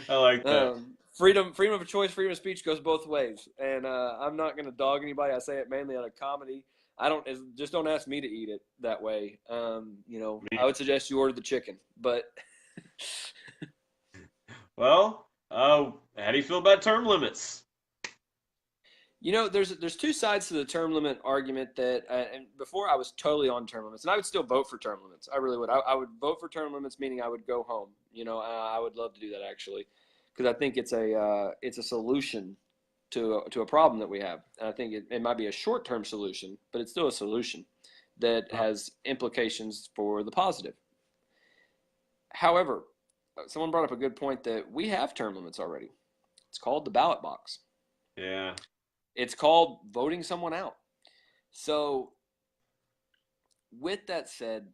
I like that. Freedom of choice, freedom of speech goes both ways, and I'm not going to dog anybody. I say it mainly out of comedy. I don't just don't ask me to eat it that way. Me. I would suggest you order the chicken, but Well, how do you feel about term limits? there's two sides to the term limit argument that, and before I was totally on term limits, and I would still vote for term limits. I really would. I would vote for term limits, meaning I would go home. I would love to do that actually, because I think it's a solution to a problem that we have. And I think it might be a short term solution, but it's still a solution that has implications for the positive. However, someone brought up a good point that we have term limits already. It's called the ballot box. Yeah. It's called voting someone out. So, with that said,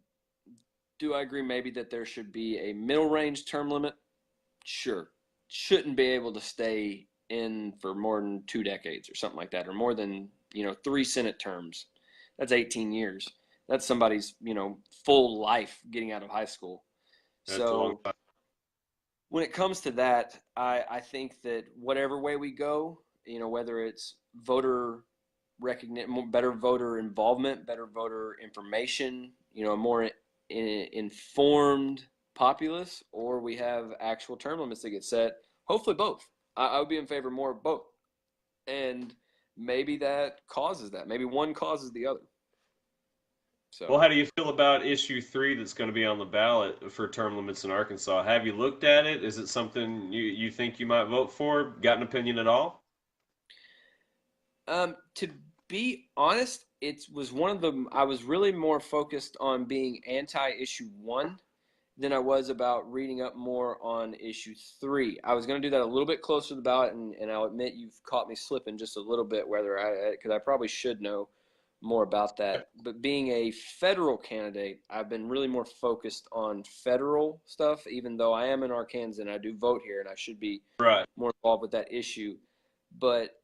do I agree maybe that there should be a middle range term limit? Sure. Shouldn't be able to stay in for more than 2 decades or something like that, or more than 3 Senate terms. That's 18 years. That's somebody's full life getting out of high school. That's a long So time. when it comes to that, I think that whatever way we go, whether it's voter recognition, better voter involvement, better voter information, a more informed populace, or we have actual term limits that get set. Hopefully both. I would be in favor more of both. And maybe that causes that. Maybe one causes the other. Well, So how do you feel about issue 3 that's going to be on the ballot for term limits in Arkansas? Have you looked at it? Is it something you think you might vote for? Got an opinion at all? To be honest, it was one of the. I was really more focused on being anti-issue 1 than I was about reading up more on issue 3. I was going to do that a little bit closer to the ballot, and I'll admit you've caught me slipping just a little bit, because I probably should know more about that. But being a federal candidate, I've been really more focused on federal stuff, even though I am an Arkansan and I do vote here, and I should be Right. more involved with that issue. But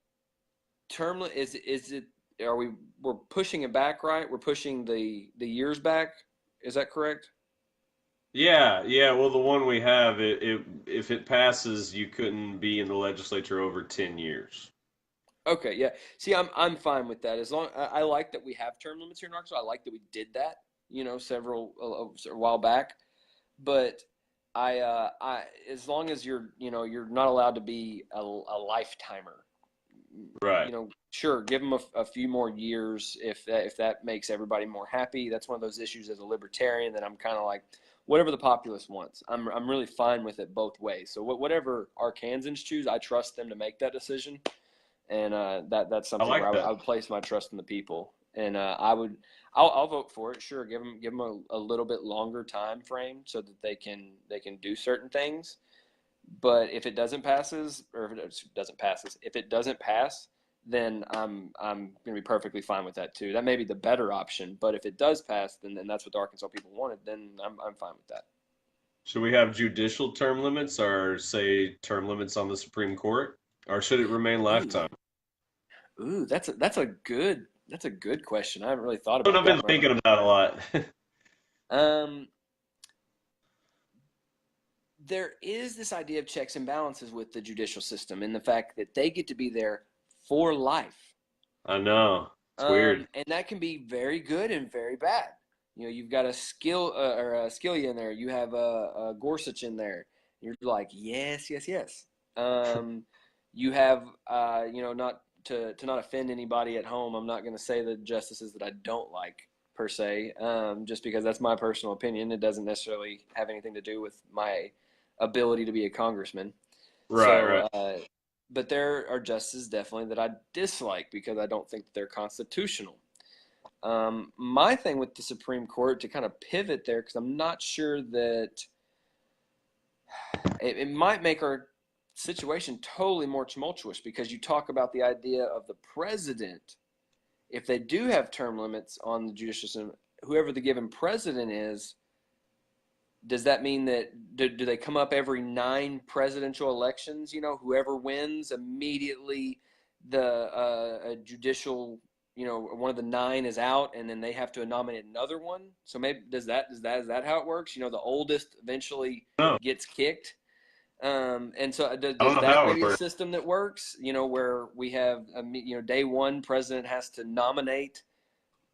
term is it? We're pushing it back, right? We're pushing the years back. Is that correct? Yeah, yeah. Well, the one we have, if it passes, you couldn't be in the legislature over 10 years. Okay, yeah. See, I'm fine with that. As long I like that we have term limits here in Arkansas. I like that we did that, several a while back. But I as long as you're not allowed to be a lifetimer. Right. Sure, give them a few more years if that makes everybody more happy. That's one of those issues as a libertarian that I'm kind of like, whatever the populace wants. I'm really fine with it both ways. So whatever Arkansans choose, I trust them to make that decision, and that's I something like where that. I would place my trust in the people, and I'll vote for it. Sure, give them a little bit longer time frame so that they can do certain things. But if it doesn't pass, then I'm going to be perfectly fine with that too. That may be the better option, but if it does pass, then that's what the Arkansas people wanted. Then I'm fine with that. Should we have judicial term limits or say term limits on the Supreme Court? Or should it remain Ooh, lifetime? that's a good question. I haven't really thought What about I've been that much. thinking about a lot. Um, there is this idea of checks and balances with the judicial system, and the fact that they get to be there for life. I know. It's weird. And that can be very good and very bad. You've got a skill or a Skilly in there. You have a Gorsuch in there. You're like, yes, yes, yes. You have, not to not offend anybody at home. I'm not going to say the justices that I don't like per se, just because that's my personal opinion. It doesn't necessarily have anything to do with my ability to be a congressman. Right, So, right. but there are justices definitely that I dislike because I don't think that they're constitutional. My thing with the Supreme Court, to kind of pivot there, because I'm not sure that it might make our situation totally more tumultuous, because you talk about the idea of the president. If they do have term limits on the judicial system, whoever the given president is, does that mean that do they come up every 9 presidential elections? Whoever wins immediately, the judicial, one of the 9 is out, and then they have to nominate another one. So maybe is that how it works? The oldest eventually No, gets kicked. And so I don't does know that how it maybe a works. system that works? Where we have day one, president has to nominate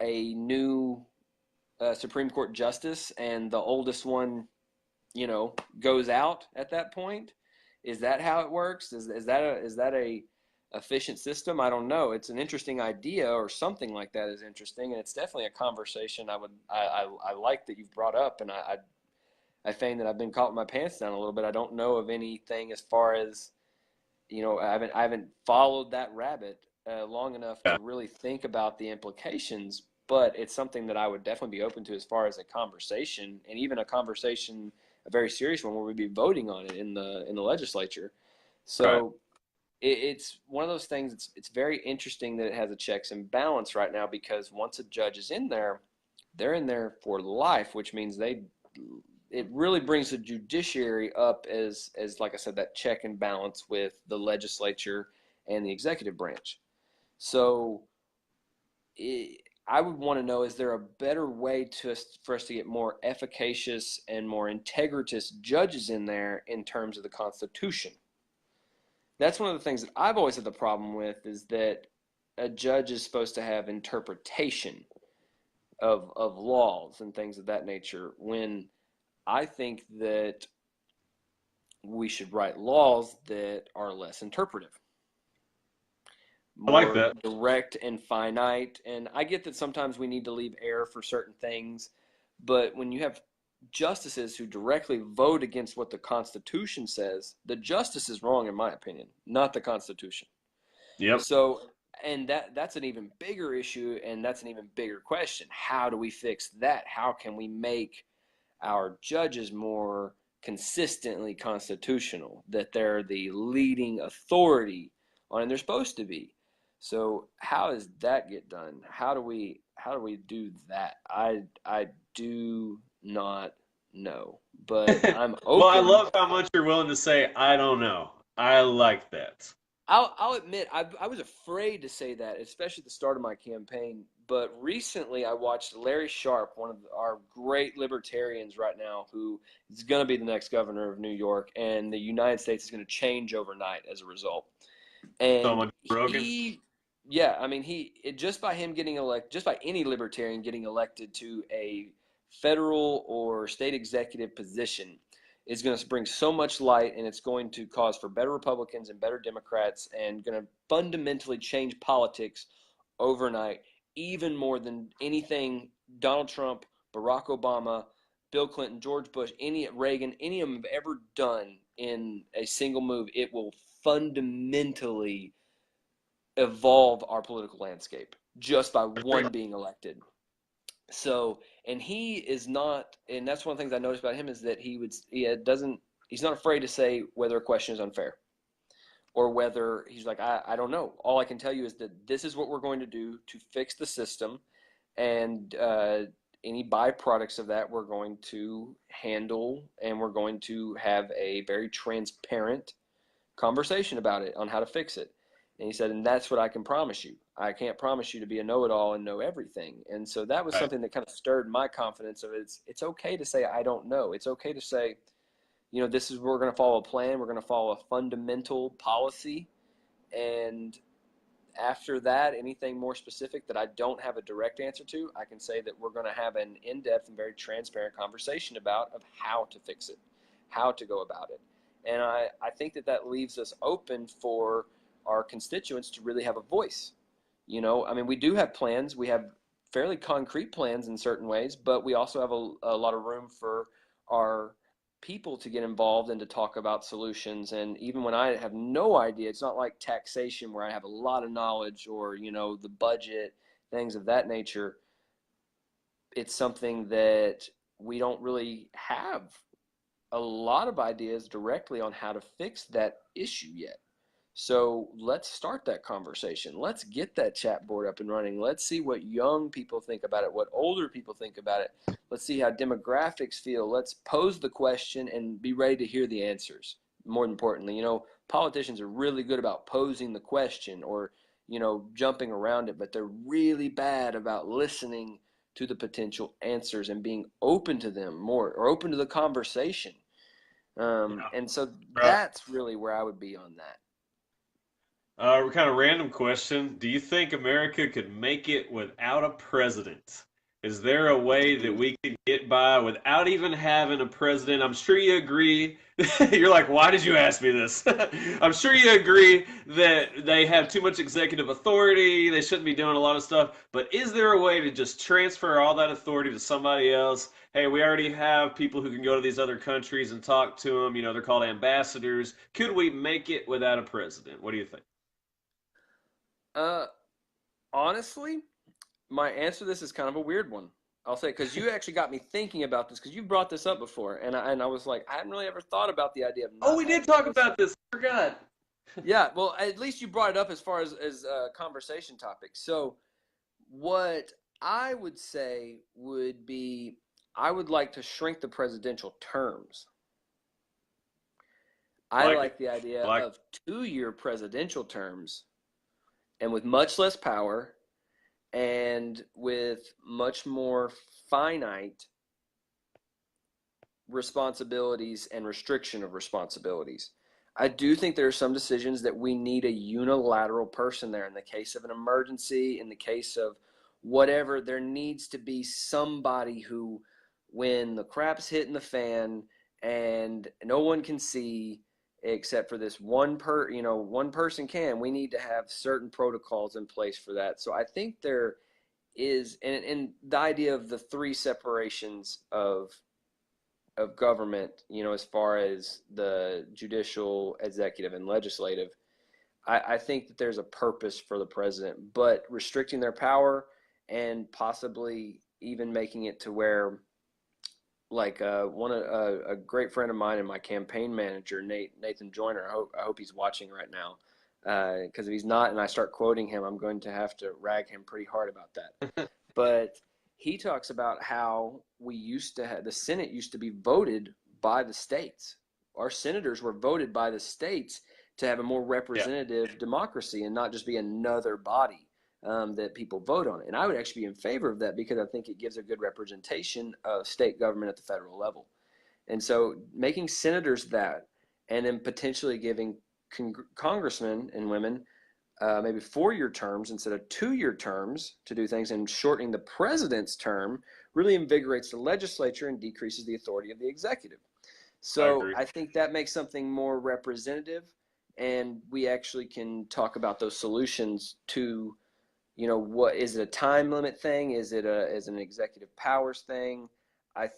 a new Supreme Court justice, and the oldest one, goes out at that point. Is that how it works? Is that a efficient system? I don't know. It's an interesting idea, or something like that is interesting, and it's definitely a conversation I like that you've brought up, and I find that I've been caught with my pants down a little bit. I don't know of anything as far as I haven't followed that rabbit long enough Yeah. to really think about the implications, but it's something that I would definitely be open to as far as a conversation, and even a conversation, a very serious one, where we'd be voting on it in the legislature. Right. So it's one of those things. It's very interesting that it has a checks and balance right now, because once a judge is in there, they're in there for life, which means it really brings the judiciary up as like I said, that check and balance with the legislature and the executive branch. So I would want to know, is there a better way for us to get more efficacious and more integritous judges in there in terms of the Constitution? That's one of the things that I've always had the problem with, is that a judge is supposed to have interpretation of laws and things of that nature, when I think that we should write laws that are less interpretive, I like more that. direct and finite. And I get that sometimes we need to leave air for certain things, but when you have justices who directly vote against what the Constitution says, the justice is wrong, in my opinion, not the Constitution. Yep. So and that's an even bigger issue, and that's an even bigger question. How do we fix that? How can we make our judges more consistently constitutional, that they're the leading authority on, and they're supposed to be. So how does that get done? How do we do that? I do not know, but I'm Well, I open. love how much you're willing to say, I don't know. I like that. I'll admit I was afraid to say that, especially at the start of my campaign. But recently, I watched Larry Sharp, one of our great libertarians right now, who is going to be the next governor of New York, and the United States is going to change overnight as a result. And Someone broken. yeah, I mean, just by him getting elected, just by any libertarian getting elected to a federal or state executive position, is going to bring so much light, and it's going to cause for better Republicans and better Democrats, and going to fundamentally change politics overnight, even more than anything Donald Trump, Barack Obama, Bill Clinton, George Bush, Reagan, any of them have ever done in a single move. It will fundamentally evolve our political landscape just by one being elected. So, and he is not, and that's one of the things I noticed about him is that he's not afraid to say whether a question is unfair, or whether he's like, I don't know. All I can tell you is that this is what we're going to do to fix the system, and any byproducts of that we're going to handle, and we're going to have a very transparent conversation about it on how to fix it. And he said, and that's what I can promise you. I can't promise you to be a know-it-all and know everything. And so that was Right. something that kind of stirred my confidence of it's okay to say I don't know. It's okay to say, this is, we're going to follow a plan. We're going to follow a fundamental policy. And after that, anything more specific that I don't have a direct answer to, I can say that we're going to have an in-depth and very transparent conversation of how to fix it, how to go about it. And I think that leaves us open for our constituents to really have a voice. I mean, we do have plans. We have fairly concrete plans in certain ways, but we also have a lot of room for our people to get involved and to talk about solutions. And even when I have no idea, it's not like taxation where I have a lot of knowledge, or, the budget, things of that nature. It's something that we don't really have a lot of ideas directly on how to fix that issue yet. So let's start that conversation. Let's get that chat board up and running. Let's see what young people think about it, what older people think about it. Let's see how demographics feel. Let's pose the question and be ready to hear the answers. More importantly, politicians are really good about posing the question, or, jumping around it, but they're really bad about listening to the potential answers and being open to them more, or open to the conversation. And so that's really where I would be on that. Kind of random question. Do you think America could make it without a president? Is there a way that we could get by without even having a president? I'm sure you agree. You're like, why did you ask me this? I'm sure you agree that they have too much executive authority. They shouldn't be doing a lot of stuff. But is there a way to just transfer all that authority to somebody else? Hey, we already have people who can go to these other countries and talk to them. They're called ambassadors. Could we make it without a president? What do you think? Uh, Honestly, my answer to this is kind of a weird one. I'll say, because you actually got me thinking about this, because you brought this up before, and I was like, I hadn't really ever thought about the idea of Oh, not we did having talk this. about this. I forgot. Yeah, well, at least you brought it up as far as a conversation topic. So what I would say would be, I would like to shrink the presidential terms. I Like like it. the idea Like of 2-year presidential terms, and with much less power, and with much more finite responsibilities and restriction of responsibilities. I do think there are some decisions that we need a unilateral person there. In the case of an emergency, in the case of whatever, there needs to be somebody who, when the crap's hitting the fan and no one can see except for this one person can, we need to have certain protocols in place for that. So I think there is, and the idea of the 3 separations of government, as far as the judicial, executive, and legislative, I think that there's a purpose for the president, but restricting their power and possibly even making it to where, like a great friend of mine and my campaign manager, Nathan Joyner. I hope he's watching right now, because if he's not, and I start quoting him, I'm going to have to rag him pretty hard about that. But he talks about how we used to have the Senate used to be voted by the states. Our senators were voted by the states to have a more representative democracy and not just be another body that people vote on. And I would actually be in favor of that because I think it gives a good representation of state government at the federal level. And so making senators that, and then potentially giving congressmen and women maybe 4-year terms instead of 2-year terms to do things, and shortening the president's term really invigorates the legislature and decreases the authority of the executive. So I think that makes something more representative, and we actually can talk about those solutions to, what is it, a time limit thing? Is it an executive powers thing? I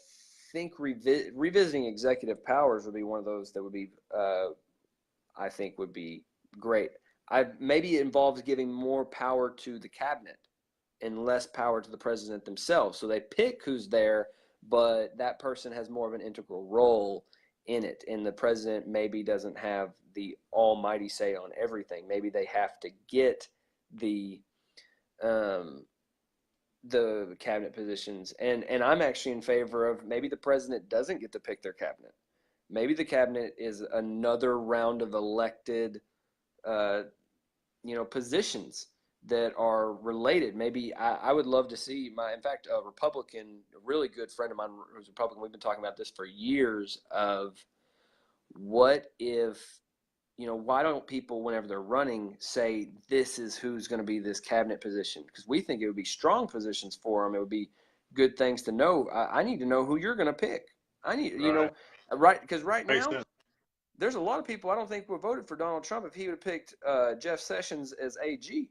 think revisiting executive powers would be one of those that would be, I think would be great. Maybe it involves giving more power to the cabinet and less power to the president themselves. So they pick who's there, but that person has more of an integral role in it. And the president maybe doesn't have the almighty say on everything. Maybe they have to get the cabinet positions. And I'm actually in favor of maybe the president doesn't get to pick their cabinet. Maybe the cabinet is another round of elected positions that are related. Maybe I would love to see in fact, a Republican, a really good friend of mine who's a Republican, we've been talking about this for years, of what if, why don't people, whenever they're running, say this is who's going to be this cabinet position? Because we think it would be strong positions for them. It would be good things to know. I need to know who you're going to pick. I need, right, because right now, there's a lot of people I don't think would have voted for Donald Trump if he would have picked Jeff Sessions as AG.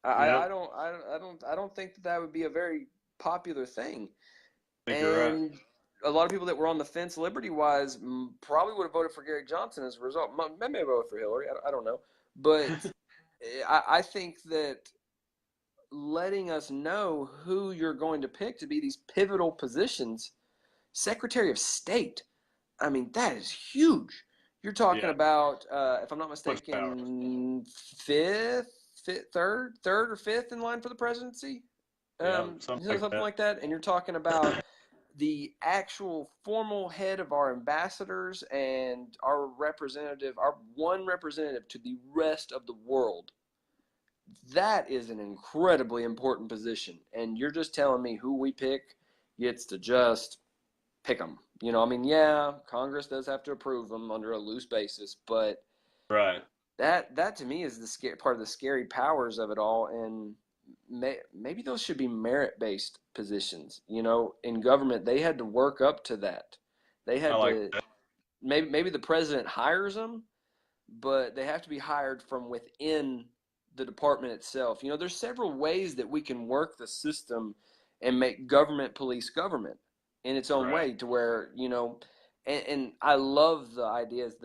I don't think that would be a very popular thing. And a lot of people that were on the fence liberty-wise probably would have voted for Gary Johnson as a result. Maybe I voted for Hillary. I don't know. But I think that letting us know who you're going to pick to be these pivotal positions, Secretary of State, I mean, that is huge. You're talking about, if I'm not mistaken, third or fifth in line for the presidency, something like that. And you're talking about the actual formal head of our ambassadors and our one representative to the rest of the world. That is an incredibly important position. And you're just telling me who we pick gets to just pick them. Congress does have to approve them under a loose basis, but that to me is the part of the scary powers of it all. And maybe those should be merit-based positions. In government, they had to work up to that. They had that. Maybe the president hires them, but they have to be hired from within the department itself. There's several ways that we can work the system and make government police government in its own way, to where, and I love the ideas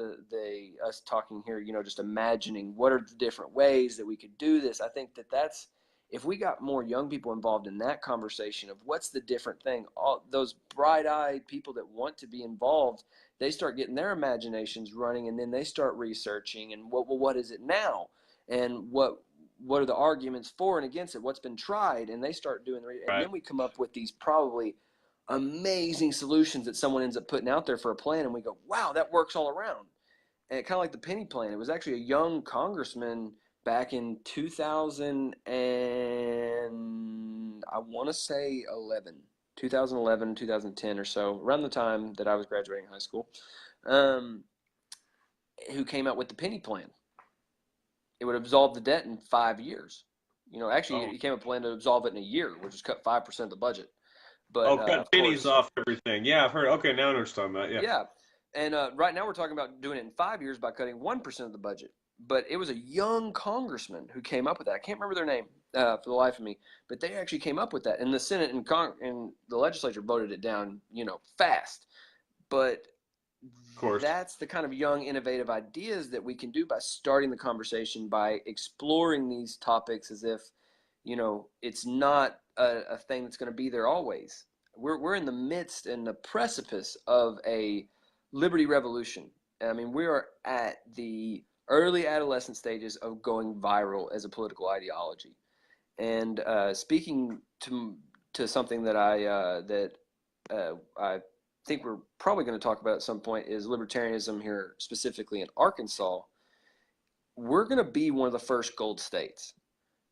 us talking here, just imagining what are the different ways that we could do this. I think that's, if we got more young people involved in that conversation of what's the different thing, all those bright-eyed people that want to be involved, they start getting their imaginations running, and then they start researching and what is it now, and what are the arguments for and against it, what's been tried, and they start doing and then we come up with these probably amazing solutions that someone ends up putting out there for a plan, and we go, wow, that works all around. And kind of like the penny plan, it was actually a young congressman back in 2000 and I want to say 2011, 2010 or so, around the time that I was graduating high school, who came out with the penny plan. It would absolve the debt in 5 years. He came up with a plan to absolve it in a year, which is cut 5% of the budget. But cut pennies off everything. Yeah, I've heard. Okay, now I understand that. Yeah. Yeah, and right now we're talking about doing it in 5 years by cutting 1% of the budget. But it was a young congressman who came up with that. I can't remember their name for the life of me, but they actually came up with that. And the Senate and the legislature voted it down, fast. But Of course. That's the kind of young, innovative ideas that we can do by starting the conversation, by exploring these topics as if, it's not a thing that's going to be there always. We're in the midst and the precipice of a liberty revolution. I mean, we are at the early adolescent stages of going viral as a political ideology. And speaking to something that I think we're probably going to talk about at some point is libertarianism here, specifically in Arkansas. We're going to be one of the first gold states.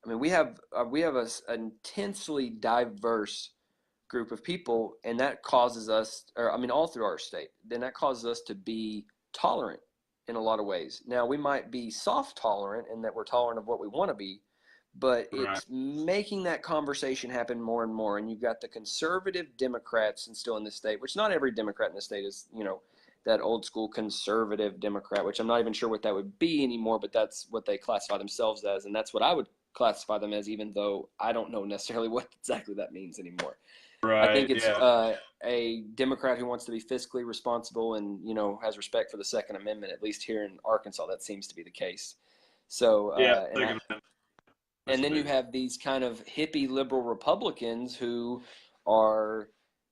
I mean, we have an intensely diverse group of people, and that causes us, all through our state, then that causes us to be tolerant in a lot of ways. Now, we might be soft tolerant in that we're tolerant of what we want to be, but it's making that conversation happen more and more. And you've got the conservative Democrats and still in the state, which not every Democrat in the state is, that old school conservative Democrat, which I'm not even sure what that would be anymore, but that's what they classify themselves as. And that's what I would classify them as, even though I don't know necessarily what exactly that means anymore. Right. I think it's a Democrat who wants to be fiscally responsible and, has respect for the Second Amendment, at least here in Arkansas, that seems to be the case. So, and then you have these kind of hippie liberal Republicans who are,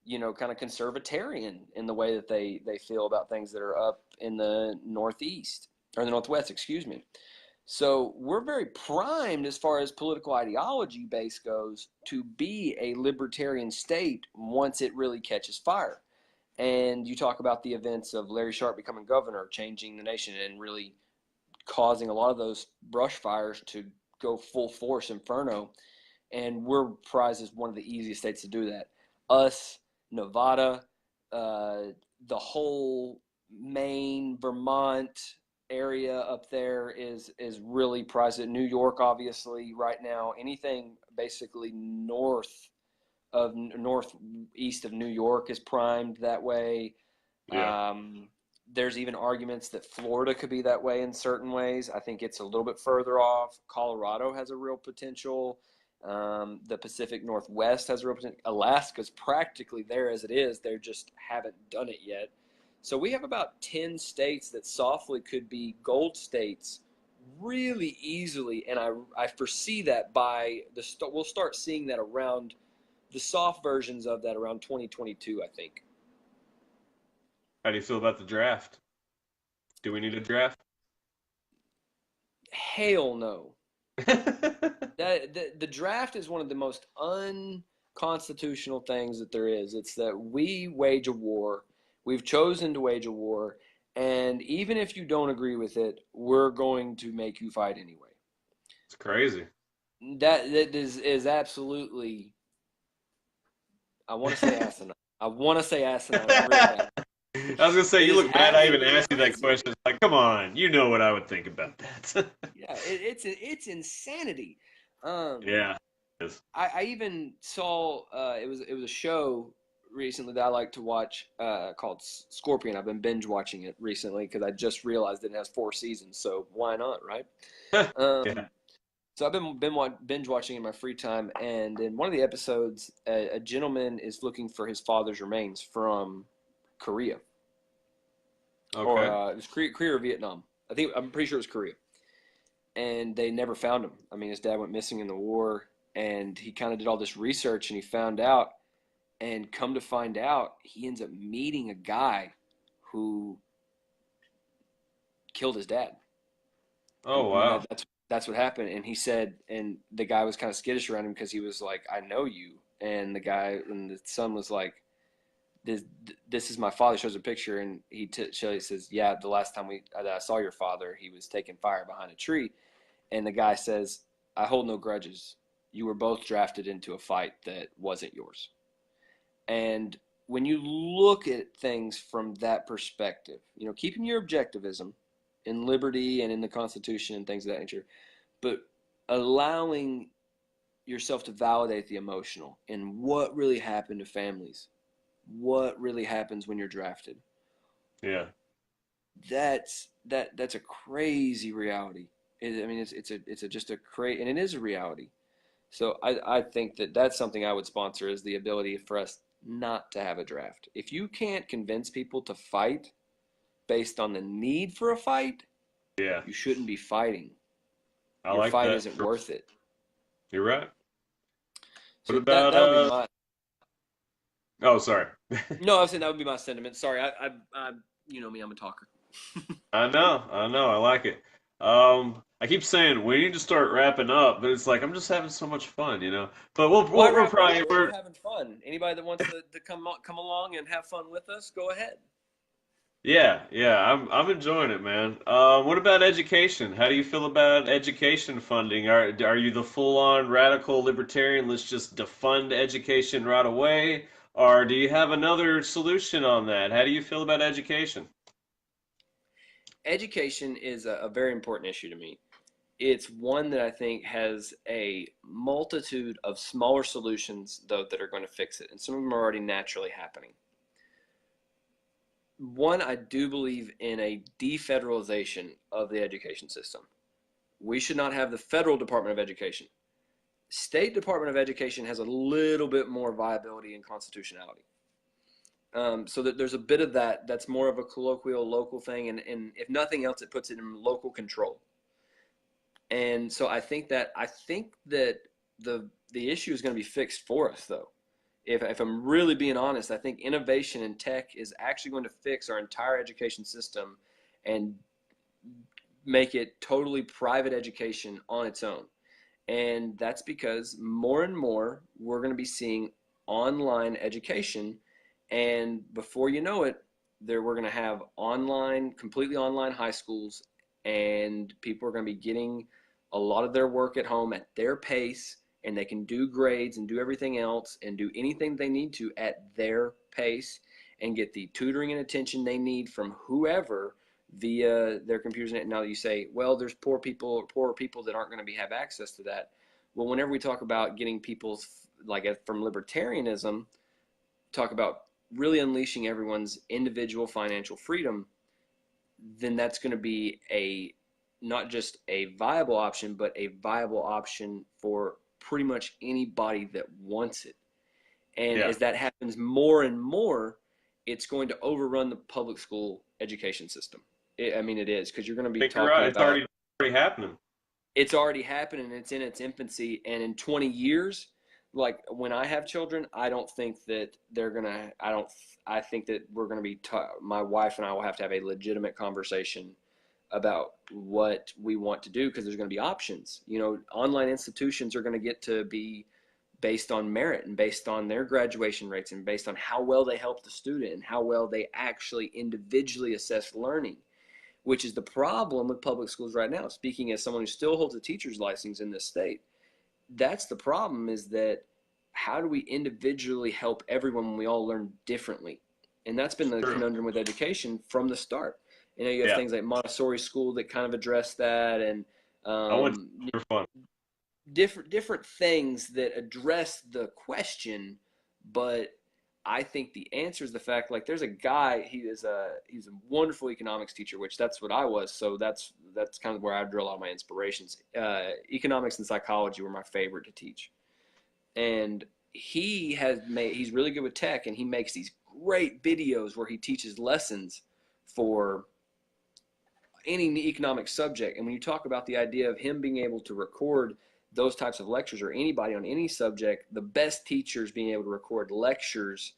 kind of conservatarian in the way that they feel about things that are up in the Northeast or the Northwest, excuse me. So we're very primed as far as political ideology base goes to be a libertarian state once it really catches fire. And you talk about the events of Larry Sharpe becoming governor, changing the nation, and really causing a lot of those brush fires to go full force inferno. And we're prized as one of the easiest states to do that. Us, Nevada, the whole Maine, Vermont area up there is really prized. New York, obviously, right now, anything basically northeast of New York is primed that way. Yeah. There's even arguments that Florida could be that way in certain ways. I think it's a little bit further off. Colorado has a real potential. The Pacific Northwest has a real potential. Alaska's practically there as it is. They just haven't done it yet. So we have about 10 states that softly could be gold states really easily. And I foresee that we'll start seeing that around the soft versions of that around 2022, I think. How do you feel about the draft? Do we need a draft? Hell no. The draft is one of the most unconstitutional things that there is. It's that we wage a war. We've chosen to wage a war. And even if you don't agree with it, we're going to make you fight anyway. It's crazy. That is absolutely, I want to say asinine. I want to say asinine. Really bad. I was gonna say, you look bad. I even asked you that question. It's like, come on, you know what I would think about that. Yeah, it's insanity. Yeah. It is. I even saw it was a show recently that I like to watch called Scorpion. I've been binge watching it recently because I just realized it has 4 seasons. So why not, right? Yeah. So I've been binge watching in my free time, and in one of the episodes, a gentleman is looking for his father's remains from Korea. Okay. Or it was Korea or Vietnam. I'm pretty sure it was Korea. And they never found him. I mean, his dad went missing in the war, and he kind of did all this research, and he found out, and come to find out, he ends up meeting a guy who killed his dad. Oh, wow. That's what happened. And he said, and the guy was kind of skittish around him because he was like, I know you. And the son was like, this is my father. Shows a picture, and he says, yeah, the last time I saw your father, he was taking fire behind a tree. And the guy says, I hold no grudges. You were both drafted into a fight that wasn't yours. And when you look at things from that perspective, keeping your objectivism in liberty and in the Constitution and things of that nature, but allowing yourself to validate the emotional and what really happened to families, what really happens when you're drafted. Yeah. That's a crazy reality. It's just a crazy, and it is a reality. So I think that's something I would sponsor, is the ability for us not to have a draft. If you can't convince people to fight based on the need for a fight, Yeah, you shouldn't be fighting. I Your like fight that. isn't worth it. You're right. What So that about that would be my Oh, sorry. no. I was saying that would be my sentiment. Sorry, I you know me, I'm a talker. I know, I like it. I keep saying we need to start wrapping up, but it's like I'm just having so much fun, you know. But Why we're wrap up? probably We're having fun. Anybody that wants to come along and have fun with us, go ahead. yeah, I'm enjoying it, man. What about education? How do you feel about education funding? Are you the full-on radical libertarian? Let's just defund education right away, or do you have another solution on that? How do you feel about education? Education is a very important issue to me. It's one that I think has a multitude of smaller solutions, though, that are going to fix it, and some of them are already naturally happening. One, I do believe in a defederalization of the education system. We should not have the federal Department of Education. State Department of Education has a little bit more viability and constitutionality. So that there's a bit of that that's more of a colloquial local thing, and if nothing else, it puts it in local control. And so I think that the issue is going to be fixed for us, though. If I'm really being honest, I think innovation in tech is actually going to fix our entire education system and make it totally private education on its own. And that's because more and more we're going to be seeing online education. And before you know it, we're going to have completely online high schools, and people are going to be getting a lot of their work at home at their pace, and they can do grades and do everything else and do anything they need to at their pace and get the tutoring and attention they need from whoever via their computers. Now that you say, well, there's poorer people that aren't going to have access to that. Well, whenever we talk about getting people's, like from libertarianism, talk about really unleashing everyone's individual financial freedom, then that's going to be not just a viable option, but a viable option for pretty much anybody that wants it. And Yeah, as that happens more and more, it's going to overrun the public school education system. I mean, it is, because you're going to I be think you're talking right. It's about already happening. it's already happening. It's in its infancy, and in 20 years, like when I have children, I don't think that they're gonna. I think that we're gonna be. My wife and I will have to have a legitimate conversation about what we want to do, because there's going to be options. Online institutions are going to get to be based on merit and based on their graduation rates and based on how well they help the student and how well they actually individually assess learning, which is the problem with public schools right now. Speaking as someone who still holds a teacher's license in this state, that's the problem, is that how do we individually help everyone when we all learn differently? And that's been the True. conundrum with education from the start. You have Yeah, things like Montessori school that kind of address that, and I went um, for fun. different things that address the question. But I think the answer is the fact, like, there's a guy, he's a wonderful economics teacher, which that's what I was. So that's kind of where I draw a lot of my inspirations. Economics and psychology were my favorite to teach, and he's really good with tech, and he makes these great videos where he teaches lessons for any economic subject. And when you talk about the idea of him being able to record those types of lectures, or anybody on any subject, the best teachers being able to record lectures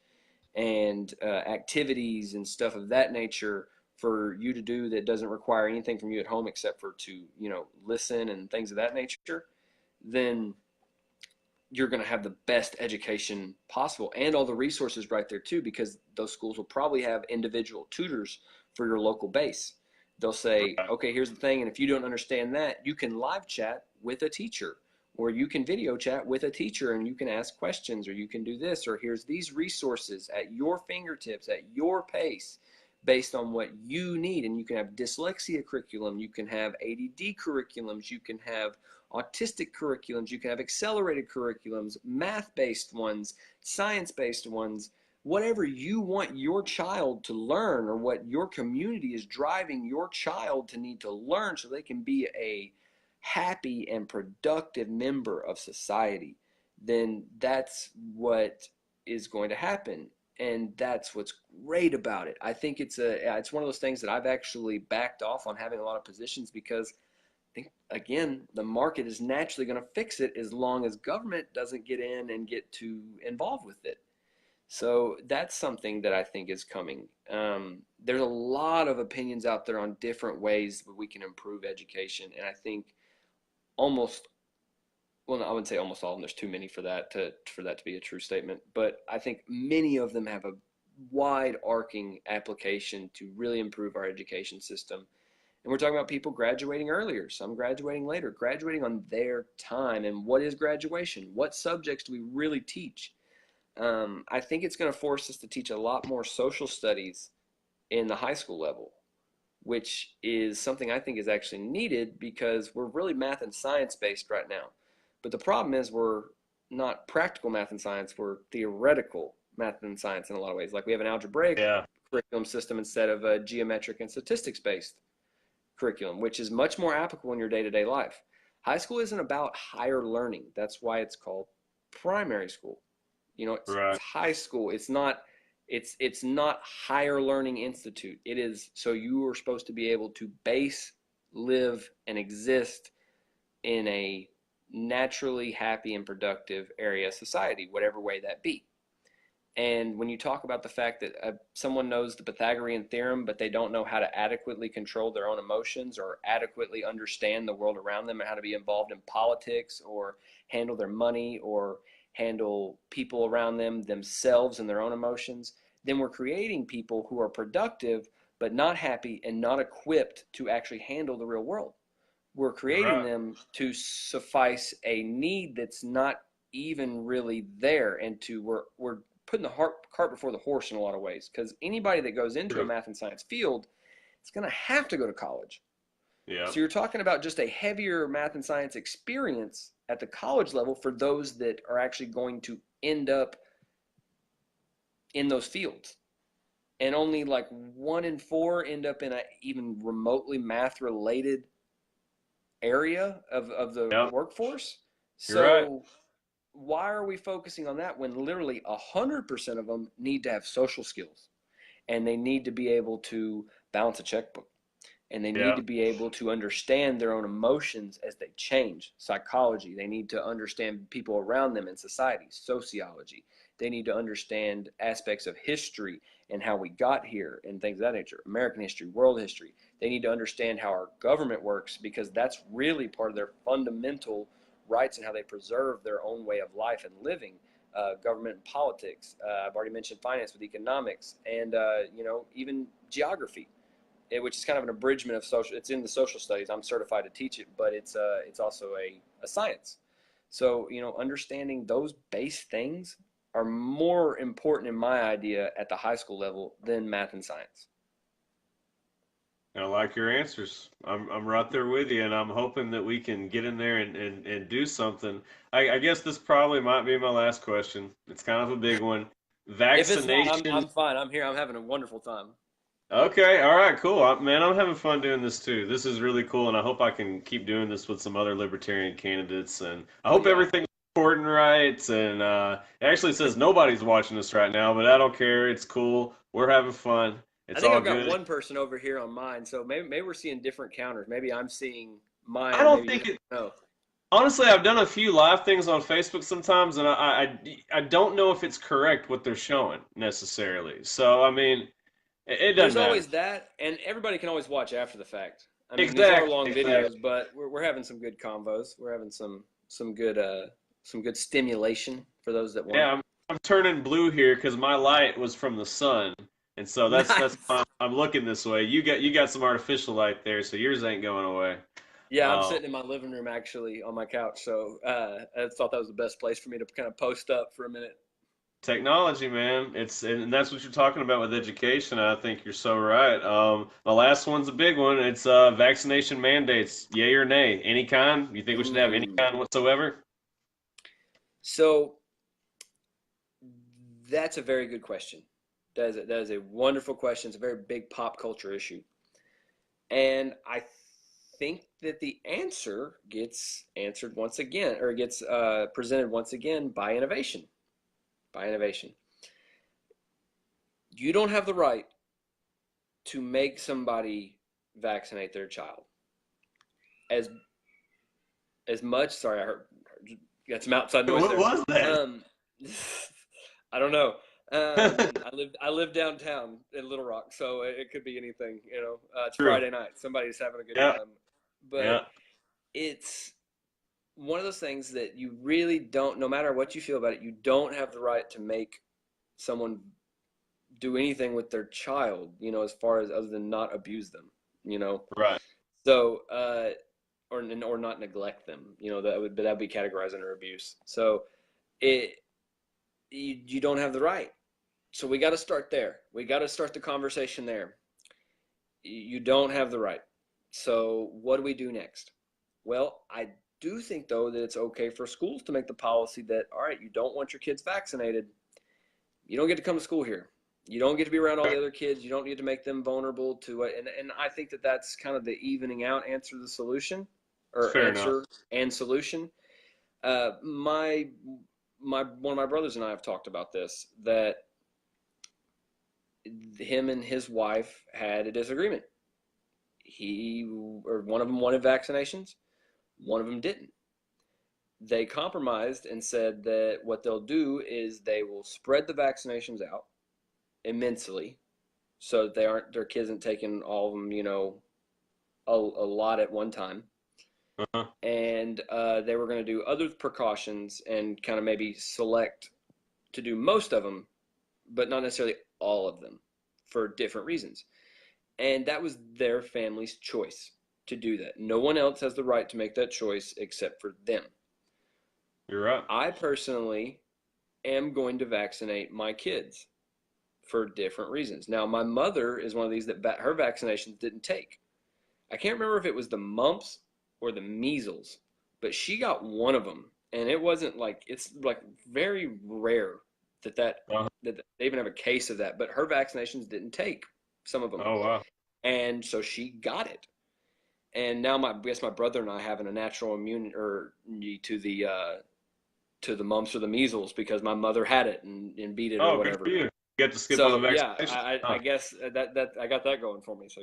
and activities and stuff of that nature for you to do that doesn't require anything from you at home except for to listen and things of that nature, then you're going to have the best education possible, and all the resources right there too, because those schools will probably have individual tutors for your local base. They'll say, okay, here's the thing, and if you don't understand that, you can live chat with a teacher, or you can video chat with a teacher and you can ask questions, or you can do this, or here's these resources at your fingertips at your pace based on what you need. And you can have dyslexia curriculum, you can have ADD curriculums, you can have autistic curriculums, you can have accelerated curriculums, math-based ones, science-based ones, whatever you want your child to learn, or what your community is driving your child to need to learn so they can be a happy and productive member of society, then that's what is going to happen. And that's what's great about it. I think it's one of those things that I've actually backed off on having a lot of positions, because I think, again, the market is naturally going to fix it as long as government doesn't get in and get too involved with it. So that's something that I think is coming. There's a lot of opinions out there on different ways that we can improve education, and I think almost, well, no, I wouldn't say almost all of them. There's too many for that to be a true statement. But I think many of them have a wide arcing application to really improve our education system. And we're talking about people graduating earlier, some graduating later, graduating on their time. And what is graduation? What subjects do we really teach? I think it's going to force us to teach a lot more social studies in the high school level, which is something I think is actually needed, because we're really math and science based right now. But the problem is we're not practical math and science, we're theoretical math and science in a lot of ways. Like we have an algebraic Yeah. curriculum system instead of a geometric and statistics based curriculum, which is much more applicable in your day-to-day life. High school isn't about higher learning. That's why it's called primary school. It's Right. high school. It's not higher learning institute. It is so you are supposed to be able to base, live, and exist in a naturally happy and productive area of society, whatever way that be. And when you talk about the fact that someone knows the Pythagorean theorem, but they don't know how to adequately control their own emotions or adequately understand the world around them and how to be involved in politics or handle their money or handle people around them, themselves, and their own emotions, then we're creating people who are productive but not happy and not equipped to actually handle the real world. We're creating Right. them to suffice a need that's not even really there, and we're putting the cart before the horse in a lot of ways, because anybody that goes into a True. math and science field is going to have to go to college. Yeah. So you're talking about just a heavier math and science experience at the college level for those that are actually going to end up in those fields. And only like 1 in 4 end up in a even remotely math related area of the Yeah. workforce. You're right. So why are we focusing on that when literally 100% of them need to have social skills, and they need to be able to balance a checkbook, and they need Yeah. to be able to understand their own emotions as they change, psychology. They need to understand people around them in society, sociology. They need to understand aspects of history and how we got here and things of that nature, American history, world history. They need to understand how our government works, because that's really part of their fundamental rights and how they preserve their own way of life and living. Government and politics. I've already mentioned finance with economics, and even geography, which is kind of an abridgment of social. It's in the social studies. I'm certified to teach it, but it's also a science. So understanding those base things are more important in my idea at the high school level than math and science. I like your answers. I'm right there with you, and I'm hoping that we can get in there and do something. I guess this probably might be my last question. It's kind of a big one. If it's not, I'm Vaccination. I'm fine. I'm here. I'm having a wonderful time. Okay, all right, cool. Man, I'm having fun doing this too. This is really cool, and I hope I can keep doing this with some other libertarian candidates. And I Oh hope yeah. everything's recording right. And it actually says nobody's watching us right now, but I don't care. It's cool. We're having fun. I It's think all I've got good. one person over here on mine, so maybe we're seeing different counters. Maybe I'm seeing mine, I and don't maybe think you're. it. No. Honestly, I've done a few live things on Facebook sometimes, and I don't know if it's correct what they're showing necessarily. So I mean, it doesn't There's matter. always that, and everybody can always watch after the fact. I mean, these are Exactly. long Exactly. videos, but we're having some good convos. We're having some good stimulation for those that want Yeah, it. I'm turning blue here because my light was from the sun, and so that's Nice. why I'm looking this way. You got some artificial light there, so yours ain't going away. Yeah, I'm Um, sitting in my living room actually on my couch, so I thought that was the best place for me to kind of post up for a minute. Technology, man, and that's what you're talking about with education. I think you're so right. My last one's a big one. It's vaccination mandates, yay or nay, any kind. You think we should have any Ooh. kind whatsoever? So that's a very good question. That is a wonderful question. It's a very big pop culture issue. And I think that the answer gets answered once again, or gets presented once again by innovation. By innovation. You don't have the right to make somebody vaccinate their child. As much, sorry, I heard got some outside noise What there. was that? I don't know. I live downtown in Little Rock, so it could be anything. It's True. Friday night. Somebody's having a good Yeah. time, but Yeah. it's one of those things that you really don't. No matter what you feel about it, you don't have the right to make someone do anything with their child. As far as other than not abuse them. Right. So or not neglect them. That would be categorized under abuse. So you don't have the right. So we got to start there. We got to start the conversation there. You don't have the right. So what do we do next? Well, I do think, though, that it's okay for schools to make the policy that, all right, you don't want your kids vaccinated. You don't get to come to school here. You don't get to be around all the other kids. You don't get to make them vulnerable to it. And I think that that's kind of the evening out answer to the solution, or Fair answer enough. and solution. One of my brothers and I have talked about this, that him and his wife had a disagreement. One of them wanted vaccinations, one of them didn't. They compromised and said that what they'll do is they will spread the vaccinations out immensely, so that their kids aren't taking all of them, a lot at one time. Uh-huh. And they were going to do other precautions and kind of maybe select to do most of them, but not necessarily all of them, for different reasons. And that was their family's choice to do that. No one else has the right to make that choice except for them. You're right. I personally am going to vaccinate my kids for different reasons. Now, my mother is one of these that her vaccinations didn't take. I can't remember if it was the mumps or the measles, but she got one of them. And it wasn't like, it's like very rare that they even have a case of that, but her vaccinations didn't take some of them. Oh, wow. And so she got it. And now I guess my brother and I have a natural immunity to the mumps or the measles because my mother had it and beat it or Oh, good whatever. for you. You get to skip So on the yeah, vaccination. I guess that I got that going for me. So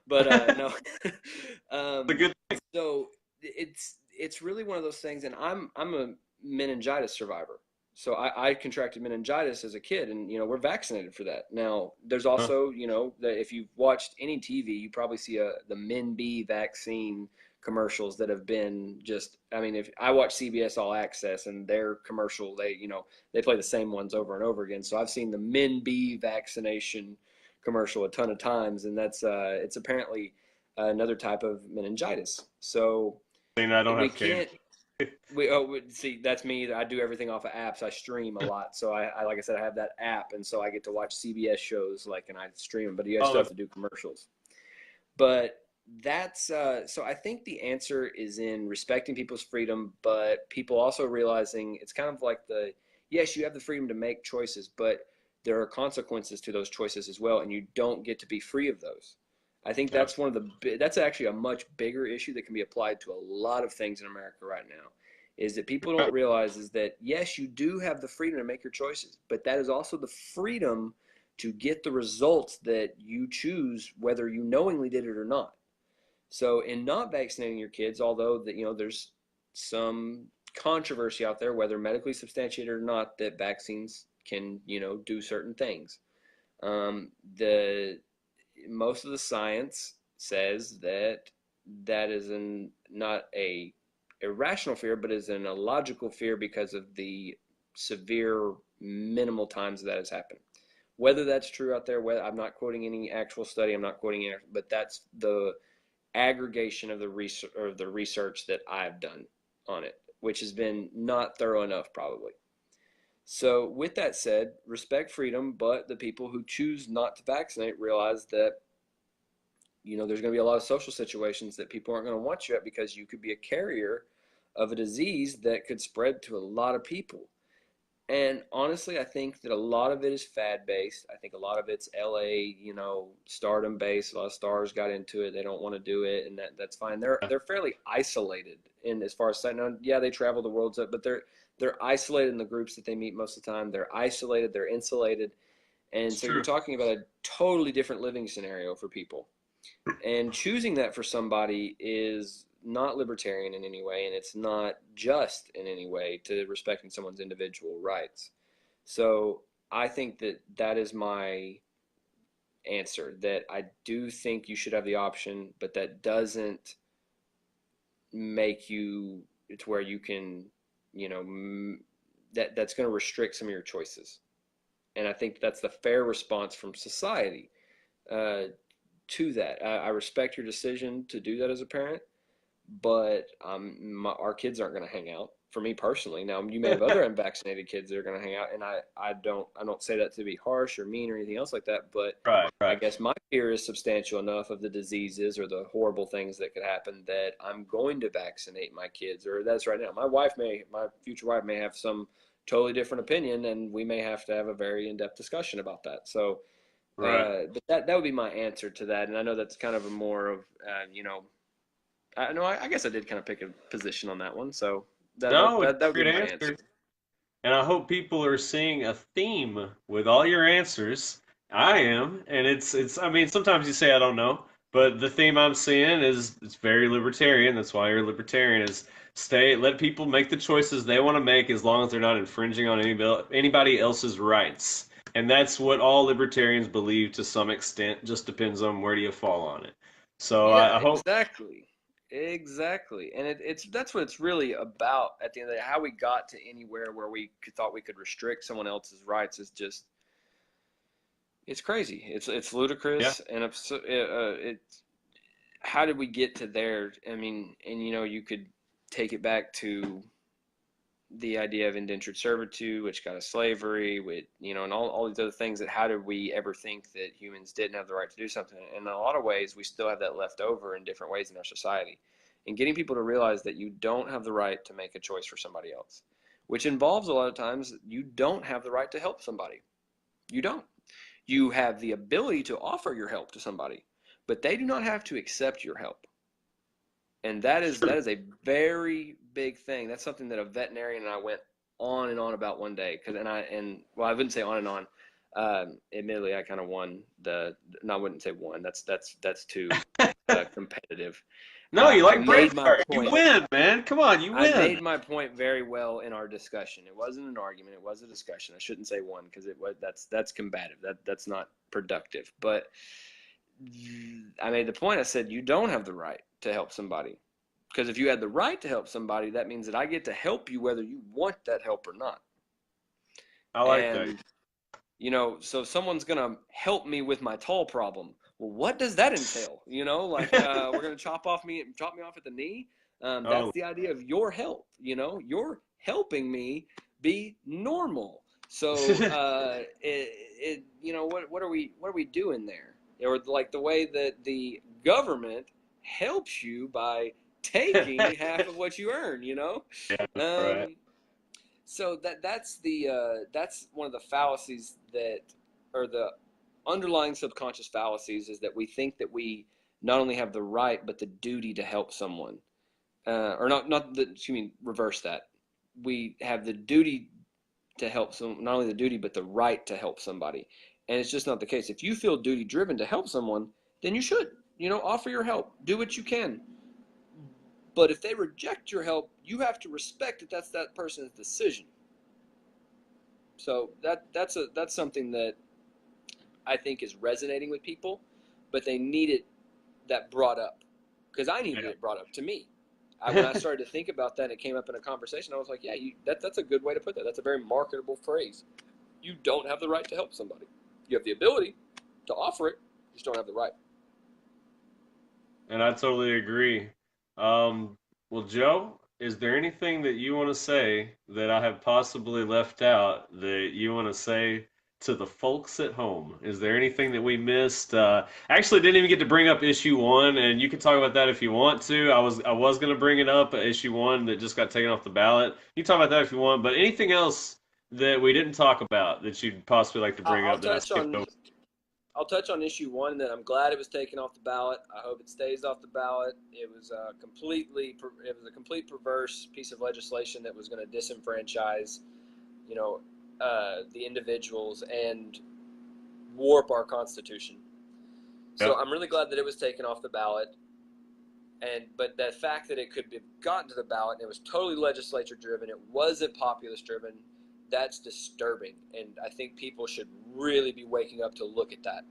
but no. It's a good thing. So it's really one of those things, and I'm a meningitis survivor. So I contracted meningitis as a kid, and we're vaccinated for that. Now there's also that if you've watched any TV, you probably see the MenB vaccine commercials that have been just. I mean, if I watch CBS All Access and their commercial, they play the same ones over and over again. So I've seen the MenB vaccination commercial a ton of times, and that's it's apparently another type of meningitis. So I don't we have cable. can't. See, that's me. I do everything off of apps. I stream a lot, so I like I said, I have that app, and so I get to watch CBS shows and I stream them. But you guys still have to do commercials. But that's so I think the answer is in respecting people's freedom, but people also realizing it's kind of like yes, you have the freedom to make choices, but there are consequences to those choices as well, and you don't get to be free of those. I think that's that's actually a much bigger issue that can be applied to a lot of things in America right now, is that people don't realize is that, yes, you do have the freedom to make your choices, but that is also the freedom to get the results that you choose, whether you knowingly did it or not. So in not vaccinating your kids, although there's some controversy out there, whether medically substantiated or not, that vaccines can, do certain things. Most of the science says that is not a irrational fear, but is an illogical fear because of the severe minimal times that has happened. Whether that's true out there, I'm not quoting any actual study, I'm not quoting any, but that's the aggregation of the research that I've done on it, which has been not thorough enough probably. So with that said, respect freedom, but the people who choose not to vaccinate realize that there's going to be a lot of social situations that people aren't going to want you at because you could be a carrier of a disease that could spread to a lot of people. And honestly, I think that a lot of it is fad-based. I think a lot of it's LA, stardom-based. A lot of stars got into it. They don't want to do it, and that's fine. They're fairly isolated in as far as sight. Now, yeah, they travel the world, but they're isolated in the groups that they meet most of the time. They're isolated. They're insulated. And It's so you're true. talking about a totally different living scenario for people. And choosing that for somebody is not libertarian in any way, and it's not just in any way to respecting someone's individual rights. So I think that that is my answer, that I do think you should have the option, but that doesn't make you to where you can, you know, that's going to restrict some of your choices. And I think that's the fair response from society uh, to that. I respect your decision to do that as a parent, but our kids aren't going to hang out. For me personally, now you may have other unvaccinated kids that are going to hang out, and I don't say that to be harsh or mean or anything else like that. But Right, I right. guess my fear is substantial enough of the diseases or the horrible things that could happen that I'm going to vaccinate my kids, or that's right now. My future wife may have some totally different opinion, and we may have to have a very in-depth discussion about that. So, Right. but that would be my answer to that. And I know that's kind of a more of, I know I guess I did kind of pick a position on that one. So No, it's that a would be great my answer. answer. And I hope people are seeing a theme with all your answers. I am, and it's I mean, sometimes you say I don't know, but the theme I'm seeing is it's very libertarian. That's why you're a libertarian is let people make the choices they want to make as long as they're not infringing on anybody else's rights. And that's what all libertarians believe to some extent, just depends on where do you fall on it. So Yeah, I hope exactly. Exactly. And it's that's what it's really about at the end of the day. How we got to anywhere where thought we could restrict someone else's rights is just it's crazy. It's yeah. ludicrous and how did we get to there? I mean, and you could take it back to the idea of indentured servitude, which got us slavery, with and all these other things. That how did we ever think that humans didn't have the right to do something? And in a lot of ways, we still have that left over in different ways in our society. And getting people to realize that you don't have the right to make a choice for somebody else, which involves a lot of times you don't have the right to help somebody. You don't. You have the ability to offer your help to somebody, but they do not have to accept your help. And that is a very big thing. That's something that a veterinarian and I went on and on about one day. Well, I wouldn't say on and on. Admittedly, I kind of won the. No, I wouldn't say won. That's too competitive. No, you I like made my Braveheart. You point. win, man. Come on, you I win. made my point very well in our discussion. It wasn't an argument. It was a discussion. I shouldn't say one because it was that's combative. That's not productive. But I made the point. I said you don't have the right to help somebody. Because if you had the right to help somebody, that means that I get to help you whether you want that help or not. I like that. And, so if someone's going to help me with my tall problem, well, what does that entail? We're going to chop me off at the knee. That's Oh, the idea of your help. You're helping me be normal. So, what are we doing there? Or like the way that the government helps you by taking half of what you earn, yeah, right. Um, so that's one of the fallacies or the underlying subconscious fallacies is that we think that we not only have the right but the duty to help someone, or not the excuse me, reverse that. We have the duty to help some, not only the duty but the right to help somebody, and it's just not the case. If you feel duty driven to help someone, then you should, offer your help, do what you can. But if they reject your help, you have to respect that that's that person's decision. So that's something that I think is resonating with people, but they need it that brought up, because I needed it brought up to me. When I Yeah. started to think about that, and it came up in a conversation. I was like, yeah, that's a good way to put that. That's a very marketable phrase. You don't have the right to help somebody. You have the ability to offer it, you just don't have the right. And I totally agree. Well, Joe, is there anything that you want to say that I have possibly left out that you want to say to the folks at home? Is there anything that we missed? Actually, didn't even get to bring up issue one, and you can talk about that if you want to. I was going to bring it up, issue one that just got taken off the ballot. You can talk about that if you want, but anything else that we didn't talk about that you'd possibly like to bring I'll up that I touch skipped on over? I'll touch on issue one. That I'm glad it was taken off the ballot. I hope it stays off the ballot. It was a complete perverse piece of legislation that was going to disenfranchise, the individuals. And warp our Constitution. So I'm really glad that it was taken off the ballot. But the fact that it could have gotten to the ballot and it was totally legislature driven, it wasn't populist driven, that's disturbing. And I think people should really be waking up to look at that,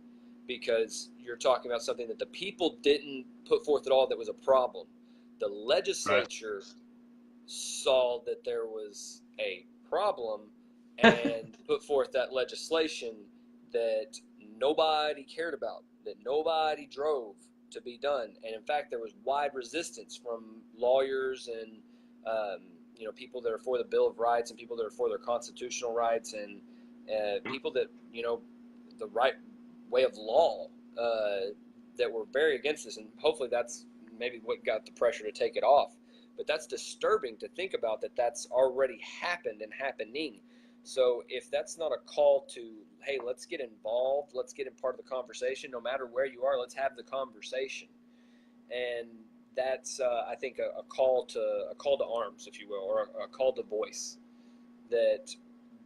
because you're talking about something that the people didn't put forth at all that was a problem. The legislature saw that there was a problem and put forth that legislation that nobody cared about, that nobody drove to be done. And in fact, there was wide resistance from lawyers and people that are for the Bill of Rights and people that are for their constitutional rights and people that the right way of law that were very against this. And hopefully that's maybe what got the pressure to take it off. But that's disturbing to think about, that that's already happened and happening. So if that's not a call to, hey, let's get involved, let's get in part of the conversation, no matter where you are, let's have the conversation. And that's, I think, a call to arms, if you will, or a call to voice, that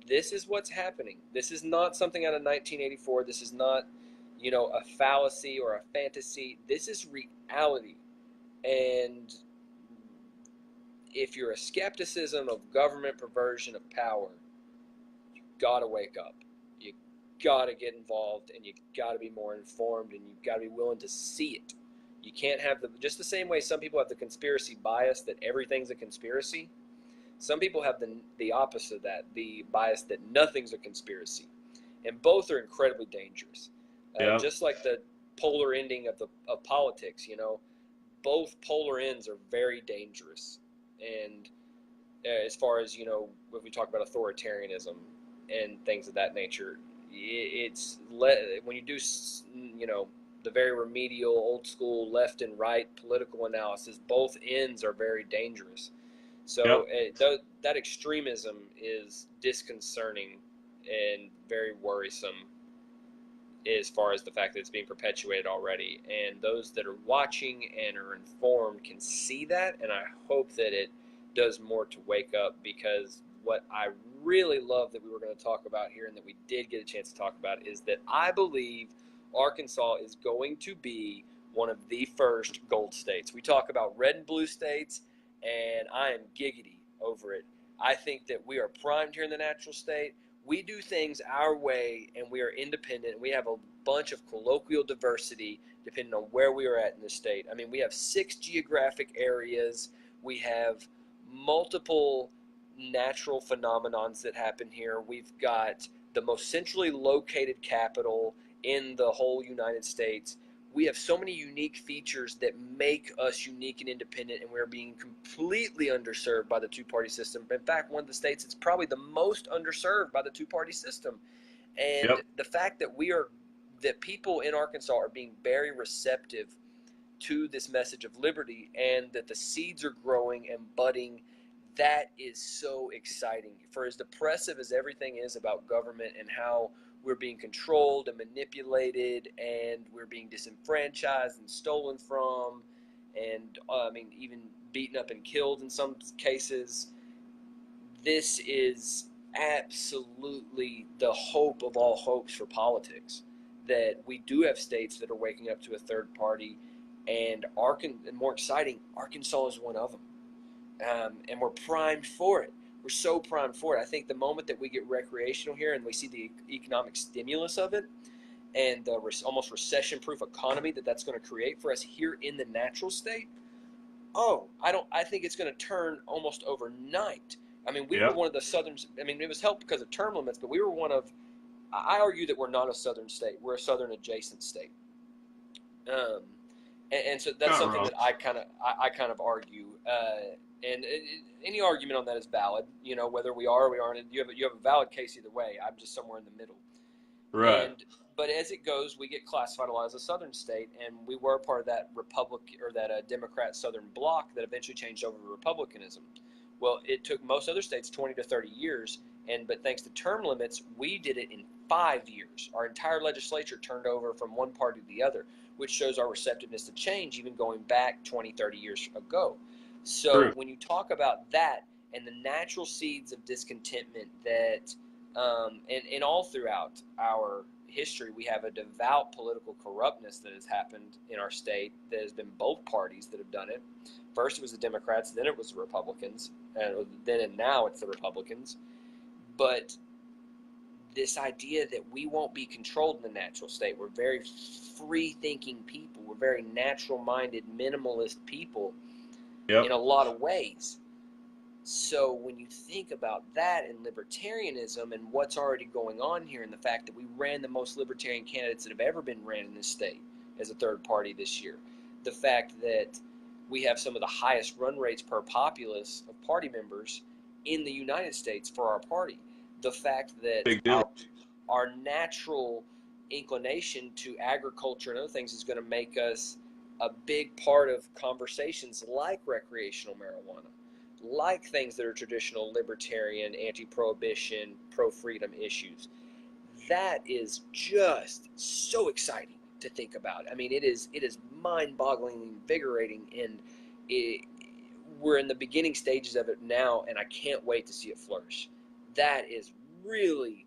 this is what's happening. This is not something out of 1984. This is not, a fallacy or a fantasy. This is reality. And if you're a skepticism of government perversion of power, you got to wake up. You got to get involved, and you got to be more informed, and you've got to be willing to see it. You can't have just the same way some people have the conspiracy bias that everything's a conspiracy. Some people have the opposite of that, the bias that nothing's a conspiracy. And both are incredibly dangerous. Just like the polar ending of politics, both polar ends are very dangerous. And as far as, when we talk about authoritarianism and things of that nature, when you do, the very remedial, old school, left and right political analysis, both ends are very dangerous. So that extremism is disconcerting and very worrisome as far as the fact that it's being perpetuated already. And those that are watching and are informed can see that, and I hope that it does more to wake up, because what I really love that we were going to talk about here and that we did get a chance to talk about is that I believe Arkansas is going to be one of the first gold states. We talk about red and blue states, and I am giggity over it. I think that we are primed here in the natural state. We do things our way, and we are independent. We have a bunch of colloquial diversity depending on where we are at in the state. I mean, we have 6 geographic areas. We have multiple natural phenomenons that happen here. We've got the most centrally located capital in the whole United States. We have so many unique features that make us unique and independent, and we're being completely underserved by the two-party system. In fact, one of the states that's probably the most underserved by the two-party system. And the fact that people in Arkansas are being very receptive to this message of liberty, and that the seeds are growing and budding, that is so exciting. For as depressive as everything is about government and how we're being controlled and manipulated, and we're being disenfranchised and stolen from, and even beaten up and killed in some cases, this is absolutely the hope of all hopes for politics, that we do have states that are waking up to a third party, and more exciting, Arkansas is one of them. And we're primed for it. We're so primed for it. I think the moment that we get recreational here and we see the economic stimulus of it, and the almost recession-proof economy that's going to create for us here in the natural state, I think it's going to turn almost overnight. I mean, we were one of the southern. I mean, it was helped because of term limits, but we were one of. I argue that we're not a southern state. We're a southern adjacent state. And so that's something that I kind of argue. And any argument on that is valid. Whether we are or we aren't. You have a valid case either way. I'm just somewhere in the middle. Right. But as it goes, we get classified a lot as a southern state, and we were part of that Democrat Southern bloc that eventually changed over to Republicanism. Well, it took most other states 20 to 30 years, but thanks to term limits, we did it in 5 years. Our entire legislature turned over from one party to the other, which shows our receptiveness to change, even going back 20, 30 years ago. So when you talk about that and the natural seeds of discontentment that, and all throughout our history, we have a devout political corruptness that has happened in our state that has been both parties that have done it. First it was the Democrats, then it was the Republicans, and then and now it's the Republicans. But this idea that we won't be controlled in the natural state. We're very free-thinking people. We're very natural-minded, minimalist people in a lot of ways. So when you think about that and libertarianism and what's already going on here, and the fact that we ran the most libertarian candidates that have ever been ran in this state as a third party this year, the fact that we have some of the highest run rates per populace of party members in the United States for our party, the fact that our natural inclination to agriculture and other things is going to make us a big part of conversations like recreational marijuana, like things that are traditional libertarian, anti-prohibition, pro-freedom issues. That is just so exciting to think about. I mean, it is mind-bogglingly invigorating, and we're in the beginning stages of it now, and I can't wait to see it flourish. That is really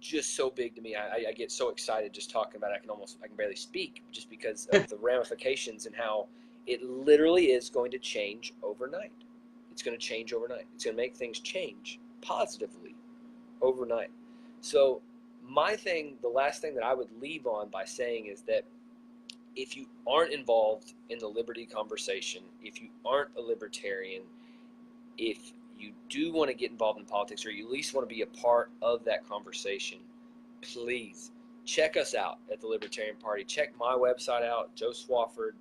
just so big to me. I get so excited just talking about it. I can barely speak just because of the ramifications and how it literally is going to change overnight. It's going to change overnight. It's going to make things change positively overnight. So the last thing that I would leave on by saying is that if you aren't involved in the liberty conversation, if you aren't a libertarian, if you do want to get involved in politics, or you at least want to be a part of that conversation, please check us out at the Libertarian Party. Check my website out, Joe Swafford,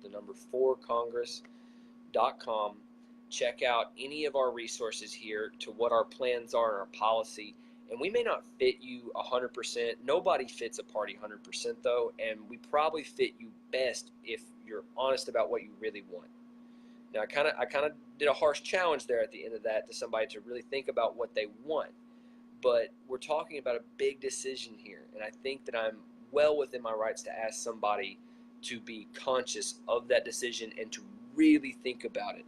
4congress.com. Check out any of our resources here to what our plans are and our policy. And we may not fit you 100%. Nobody fits a party 100% though, and we probably fit you best if you're honest about what you really want. Now, I kind of did a harsh challenge there at the end of that to somebody to really think about what they want. But we're talking about a big decision here, and I think that I'm well within my rights to ask somebody to be conscious of that decision and to really think about it.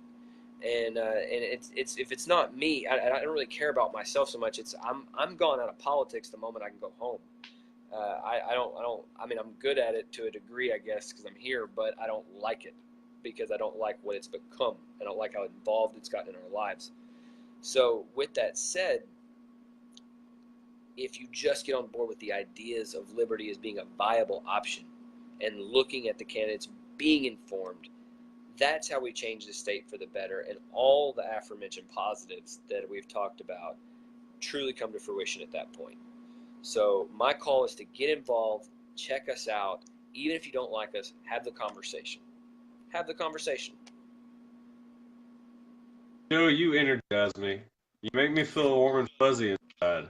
And it's if it's not me, I don't really care about myself so much. I'm gone out of politics the moment I can go home. I mean, I'm good at it to a degree, I guess, because I'm here, but I don't like it, because I don't like what it's become. I don't like how involved it's gotten in our lives. So with that said, if you just get on board with the ideas of liberty as being a viable option and looking at the candidates, being informed, that's how we change the state for the better, and all the aforementioned positives that we've talked about truly come to fruition at that point. So my call is to get involved, check us out. Even if you don't like us, have the conversation. Have the conversation. Joe, you energize me. You make me feel warm and fuzzy inside.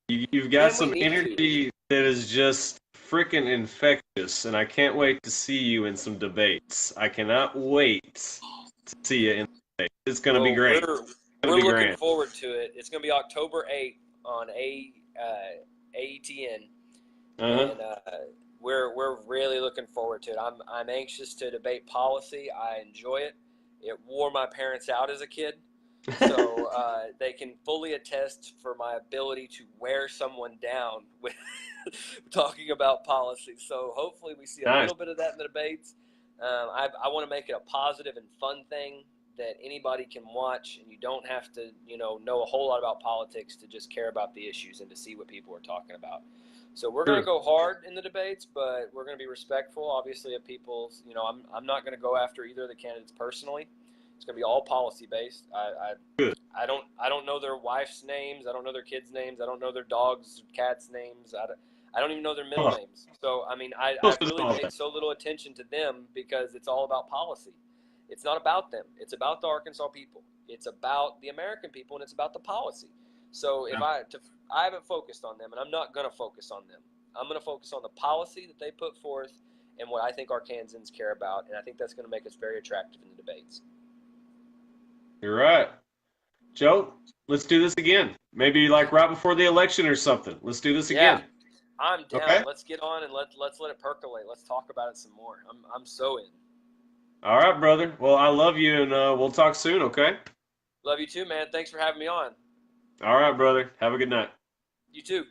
You've got some energy that is just freaking infectious, and I can't wait to see you in some debates. I cannot wait to see you in the debate. It's going to be great. We're looking forward to it. It's going to be October 8th on AETN. And we're really looking forward to it. I'm anxious to debate policy. I enjoy it. It wore my parents out as a kid, so they can fully attest for my ability to wear someone down with talking about policy. So hopefully we see a little bit of that in the debates. I want to make it a positive and fun thing that anybody can watch, and you don't have to know a whole lot about politics to just care about the issues and to see what people are talking about. So we're going to go hard in the debates, but we're going to be respectful, obviously, of people's. I'm not going to go after either of the candidates personally. It's going to be all policy based. I don't know their wife's names. I don't know their kids' names. I don't know their dogs' cats' names. I don't even know their middle names. So I mean, I've really paid so little attention to them because it's all about policy. It's not about them. It's about the Arkansas people. It's about the American people, and it's about the policy. So I haven't focused on them, and I'm not going to focus on them. I'm going to focus on the policy that they put forth and what I think Arkansans care about, and I think that's going to make us very attractive in the debates. You're right. Joe, let's do this again. Maybe like right before the election or something. Let's do this again. I'm down. Okay. Let's get on and let's let it percolate. Let's talk about it some more. I'm so in. All right, brother. Well, I love you, and we'll talk soon, okay? Love you too, man. Thanks for having me on. All right, brother. Have a good night. You too.